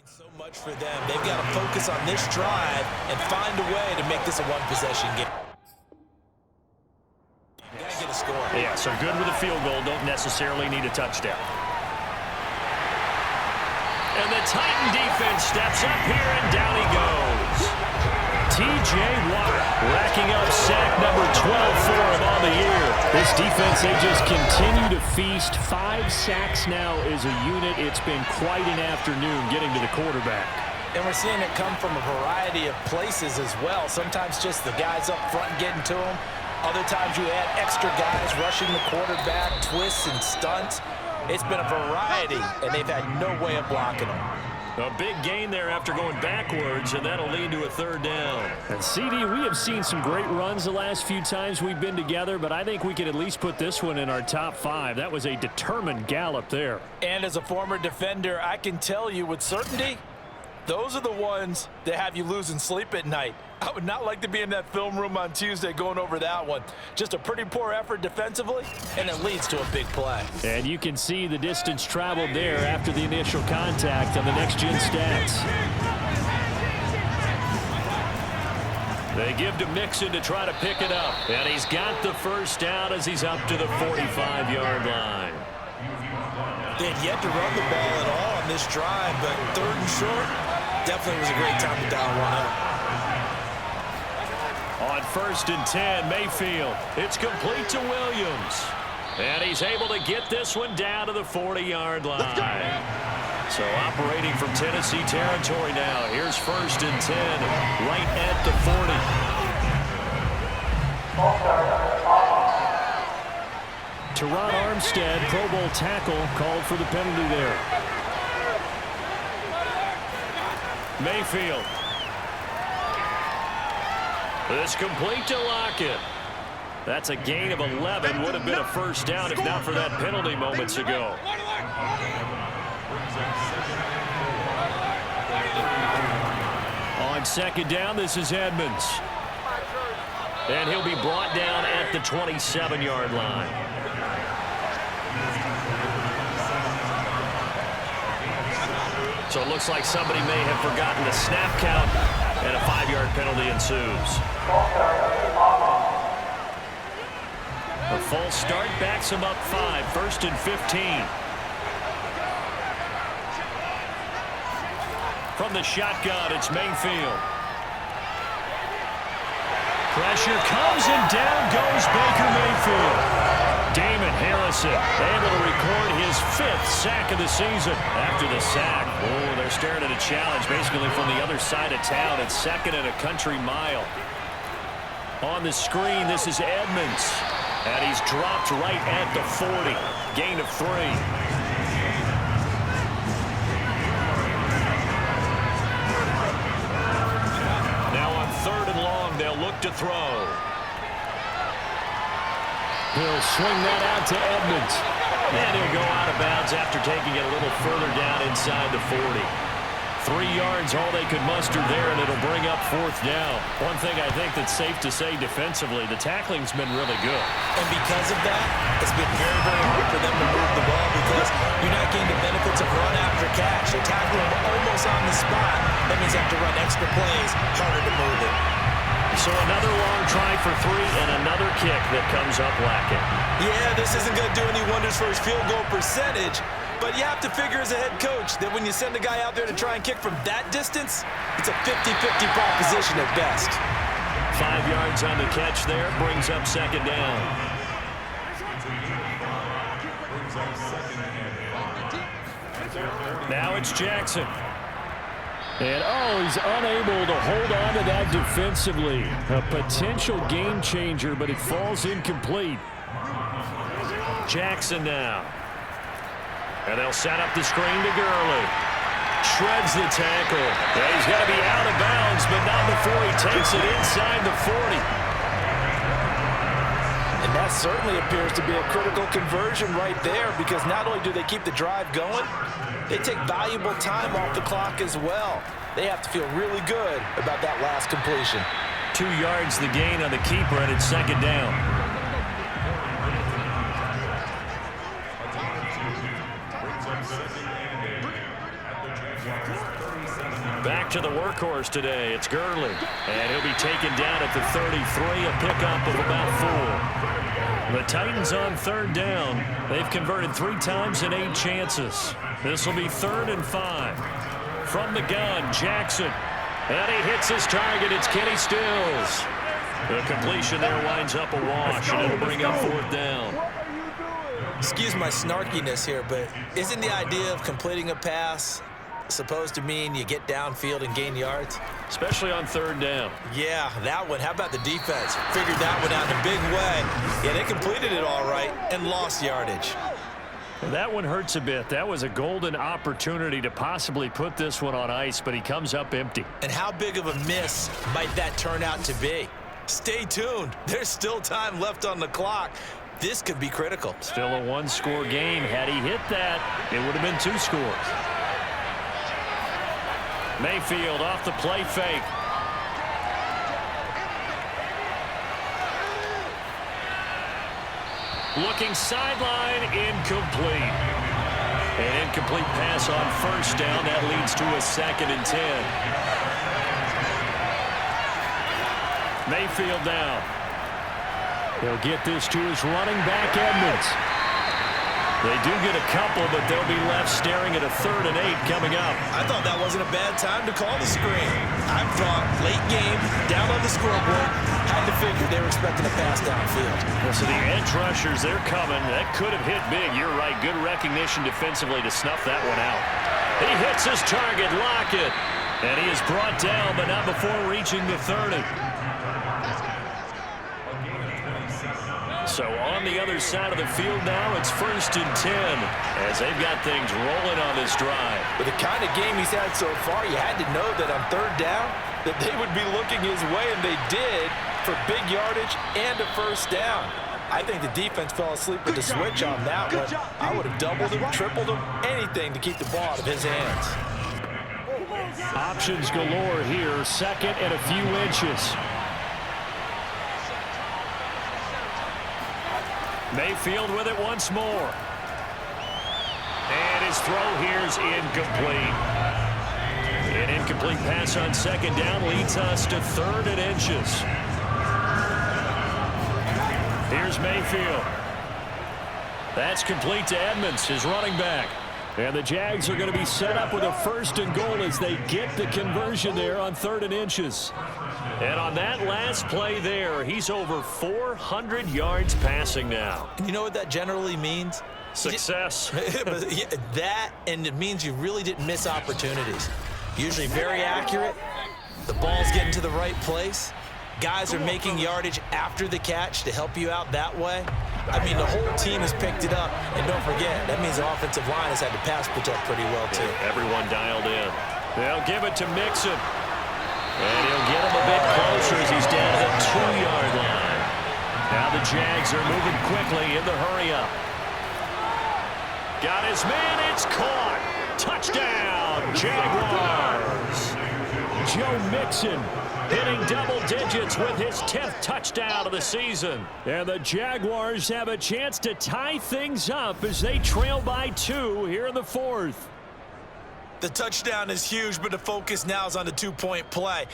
So much for them. They've got to focus on this drive and find a way to make this a one-possession game. You got to get a score. Yeah, so good with a field goal. Don't necessarily need a touchdown. And the Titan defense steps up here, and down he goes. T.J. Watt racking up sack number 12 for him on the year. This defense, they just continue to feast. 5 sacks now as a unit. It's been quite an afternoon getting to the quarterback. And we're seeing it come from a variety of places as well. Sometimes just the guys up front getting to them. Other times you add extra guys rushing the quarterback, twists and stunts. It's been a variety, and they've had no way of blocking them. A big gain there after going backwards, and that'll lead to a 3rd down. And CD, we have seen some great runs the last few times we've been together, but I think we could at least put this one in our top 5. That was a determined gallop there. And as a former defender, I can tell you with certainty, those are the ones that have you losing sleep at night. I would not like to be in that film room on Tuesday going over that one. Just a pretty poor effort defensively, and it leads to a big play. And you can see the distance traveled there after the initial contact on the next-gen stats. They give to Mixon to try to pick it up. And he's got the 1st down as he's up to the 45-yard line. They had yet to run the ball at all on this drive, but 3rd and short, definitely was a great time to dial one up. On 1st and 10, Mayfield. It's complete to Williams. And he's able to get this one down to the 40-yard line. So operating from Tennessee territory now. Here's 1st and 10, right at the 40. Teron Armstead, Pro Bowl tackle, called for the penalty there. Mayfield. It's complete to Lockett. That's a gain of 11. Would have been a 1st down if not for that penalty moments ago. On 2nd down, this is Edmonds. And he'll be brought down at the 27-yard line. So it looks like somebody may have forgotten the snap count, and a 5-yard penalty ensues. A false start backs him up 5, 1st and 15. From the shotgun, it's Mayfield. Pressure comes, and down goes Baker Mayfield. Damon Harrison able to record his 5th sack of the season. After the sack, oh, they're staring at a challenge basically from the other side of town. It's 2nd and a country mile. On the screen, this is Edmonds. And he's dropped right at the 40. Gain of 3. Now on 3rd and long, they'll look to throw. He'll swing that out to Edmonds. And he'll go out of bounds after taking it a little further down inside the 40. 3 yards, all they could muster there, and it'll bring up 4th down. One thing I think that's safe to say defensively, the tackling's been really good. And because of that, it's been very, very hard for them to move the ball because you're not getting the benefits of run after catch. You're tackling them almost on the spot. That means you have to run extra plays, harder to move it. So another long try for 3 and another kick that comes up lacking. Yeah, this isn't going to do any wonders for his field goal percentage, but you have to figure as a head coach that when you send a guy out there to try and kick from that distance, it's a 50-50 proposition at best. 5 yards on the catch there, brings up 2nd down. Now it's Jackson. And, oh, he's unable to hold on to that defensively. A potential game changer, but it falls incomplete. Jackson now. And they'll set up the screen to Gurley. Shreds the tackle. Yeah, he's got to be out of bounds, but not before he takes it inside the 40. And that certainly appears to be a critical conversion right there because not only do they keep the drive going, they take valuable time off the clock as well. They have to feel really good about that last completion. 2 yards the gain on the keeper, and it's 2nd down. Back to the workhorse today. It's Gurley. And he'll be taken down at the 33, a pickup of about 4. The Titans on 3rd down. They've converted 3 times in 8 chances. This will be 3rd and 5. From the gun, Jackson. And he hits his target. It's Kenny Stills. The completion there winds up a wash, and it'll bring up 4th down. Excuse my snarkiness here, but isn't the idea of completing a pass supposed to mean you get downfield and gain yards? Especially on 3rd down. Yeah, that one. How about the defense? Figured that one out in a big way. Yeah, they completed it all right and lost yardage. That one hurts a bit. That was a golden opportunity to possibly put this one on ice, but he comes up empty. And how big of a miss might that turn out to be? Stay tuned. There's still time left on the clock. This could be critical. Still a 1-score game. Had he hit that, it would have been 2 scores. Mayfield off the play fake. Looking sideline, incomplete. An incomplete pass on 1st down. That leads to a 2nd and 10. Mayfield down. He'll get this to his running back, Edmonds. They do get a couple, but they'll be left staring at a 3rd and 8 coming up. I thought that wasn't a bad time to call the screen. I thought late game, down on the scoreboard, had to figure they were expecting a pass downfield. So the edge rushers, they're coming. That could have hit big. You're right. Good recognition defensively to snuff that one out. He hits his target, Lockett. And he is brought down, but not before reaching the 30. So on the other side of the field now, it's 1st and 10 as they've got things rolling on this drive. With the kind of game he's had so far, you had to know that on 3rd down that they would be looking his way, and they did, for big yardage and a 1st down. I think the defense fell asleep with the switch on that one. I would have doubled him, tripled him, anything to keep the ball out of his hands. Options galore here, 2nd and a few inches. Mayfield with it once more. And his throw here is incomplete. An incomplete pass on 2nd down leads us to 3rd and inches. Here's Mayfield. That's complete to Edmonds, his running back. And the Jags are going to be set up with a 1st and goal as they get the conversion there on 3rd and inches. And on that last play there, he's over 400 yards passing now. And you know what that generally means? Success. That, and it means you really didn't miss opportunities. Usually very accurate. The ball's getting to the right place. Guys are making yardage after the catch to help you out that way. I mean, the whole team has picked it up. And don't forget, that means the offensive line has had to pass protect pretty well, too. Everyone dialed in. They'll give it to Mixon. And he'll get him a bit closer as he's down to the 2-yard line. Now the Jags are moving quickly in the hurry-up. Got his man. It's caught. Touchdown, Jaguars. Joe Mixon hitting double digits with his 10th touchdown of the season. And the Jaguars have a chance to tie things up as they trail by 2 here in the 4th. The touchdown is huge, but the focus now is on the 2-point play.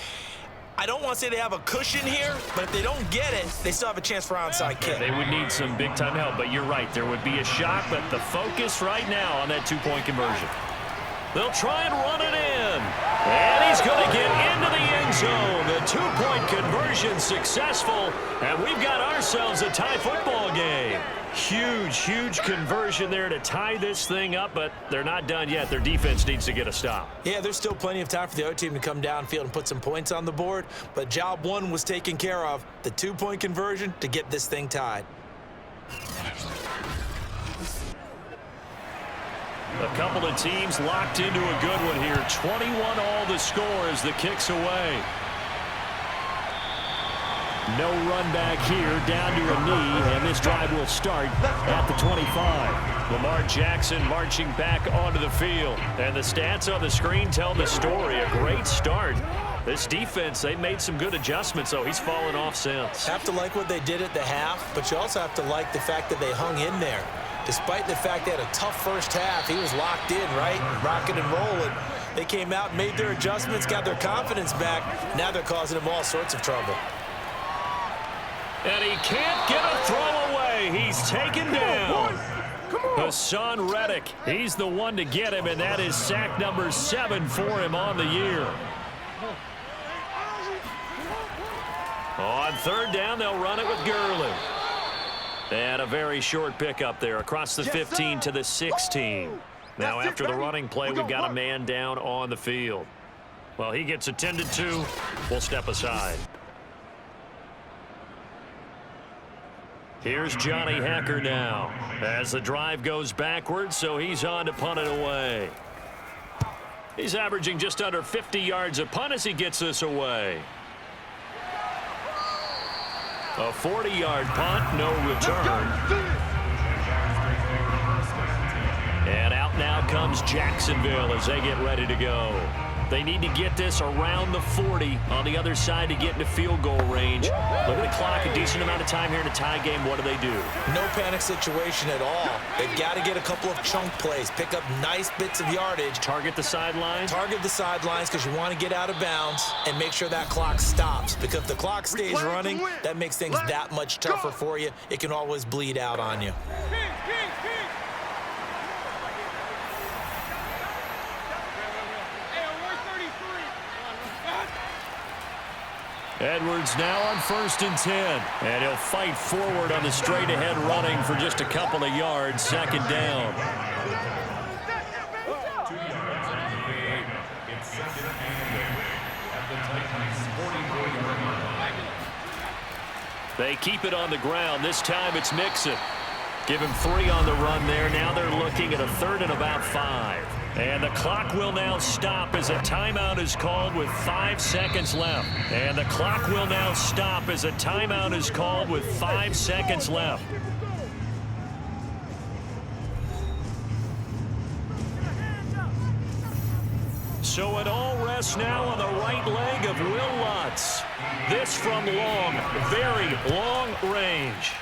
I don't want to say they have a cushion here, but if they don't get it, they still have a chance for onside kick. They would need some big-time help, but you're right. There would be a shot, but the focus right now on that 2-point conversion. They'll try and run it in. And he's going to get into the end zone. The 2-point conversion successful, and we've got ourselves a tie football game. Huge, huge conversion there to tie this thing up, but they're not done yet. Their defense needs to get a stop. Yeah, there's still plenty of time for the other team to come downfield and put some points on the board, but job 1 was taken care of. The 2-point conversion to get this thing tied. A couple of teams locked into a good one here. 21 all the score as the kick's away. No run back here, down to a knee, and this drive will start at the 25. Lamar Jackson marching back onto the field. And the stats on the screen tell the story. A great start. This defense, they made some good adjustments, so he's fallen off since. Have to like what they did at the half, but you also have to like the fact that they hung in there. Despite the fact they had a tough first half, he was locked in, right? Rocking and rolling. They came out, made their adjustments, got their confidence back. Now they're causing them all sorts of trouble. And he can't get a throw away. He's taken down. Hassan Reddick, he's the one to get him, and that is sack number 7 for him on the year. On third down, they'll run it with Gurley. And a very short pickup there across the 15 to the 16. Now after the running play, we've got a man down on the field. Well, he gets attended to. We'll step aside. Here's Johnny Hecker now as the drive goes backwards, so he's on to punt it away. He's averaging just under 50 yards a punt as he gets this away. A 40-yard punt, no return. And out now comes Jacksonville as they get ready to go. They need to get this around the 40 on the other side to get into field goal range. Look at the clock, a decent amount of time here in a tie game. What do? No panic situation at all. They've got to get a couple of chunk plays, pick up nice bits of yardage. Target the sidelines? Target the sidelines because you want to get out of bounds and make sure that clock stops. Because if the clock stays running, that makes things that much tougher for you. It can always bleed out on you. Edwards now on 1st and 10. And he'll fight forward on the straight-ahead running for just a couple of yards. Second down. They keep it on the ground. This time it's Mixon. Give him 3 on the run there. Now they're looking at a 3rd and about 5. And the clock will now stop as a timeout is called with 5 seconds left. And the clock will now stop as a timeout is called with 5 seconds left. So it all rests now on the right leg of Will Lutz. This from long, very long range.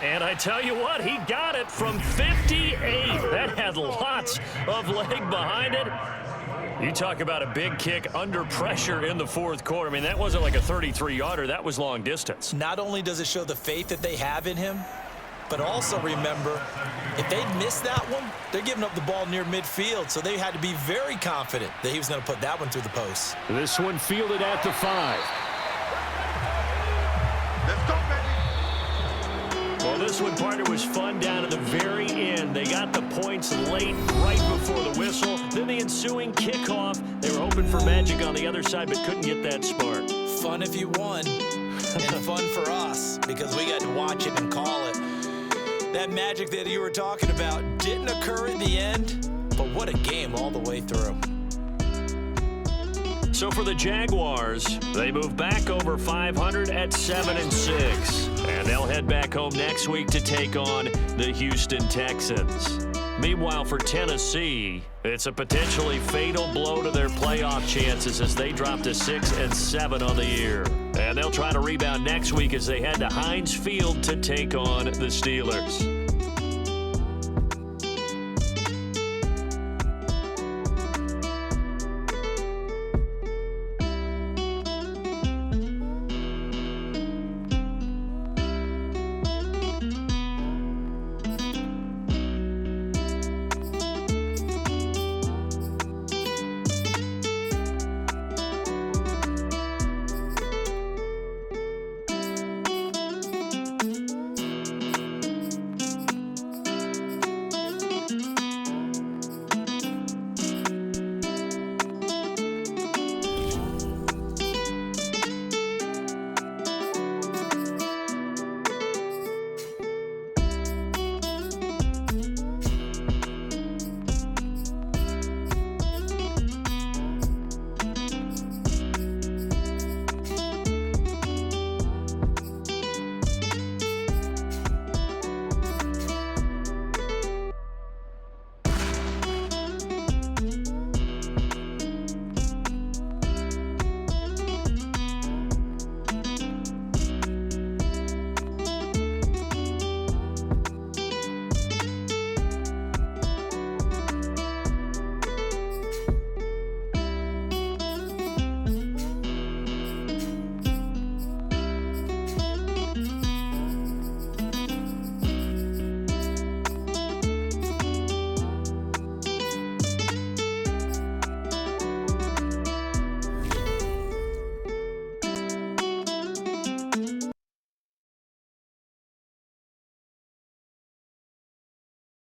And I tell you what, he got it from 58. That had lots of leg behind it. You talk about a big kick under pressure in the 4th quarter. I mean, that wasn't like a 33-yarder. That was long distance. Not only does it show the faith that they have in him, but also remember, if they'd missed that one, they're giving up the ball near midfield, so they had to be very confident that he was going to put that one through the post. This one fielded at the 5. Let's go, baby. Well, this one, partner, was fun down at the very end. They got the points late, right before the whistle. Then the ensuing kickoff. They were hoping for magic on the other side, but couldn't get that spark. Fun if you won, and fun for us, because we got to watch it and call it. That magic that you were talking about didn't occur at the end, but what a game all the way through. So for the Jaguars, they move back over 500 at 7-6. And they'll head back home next week to take on the Houston Texans. Meanwhile, for Tennessee, it's a potentially fatal blow to their playoff chances as they drop to 6-7 on the year. And they'll try to rebound next week as they head to Heinz Field to take on the Steelers.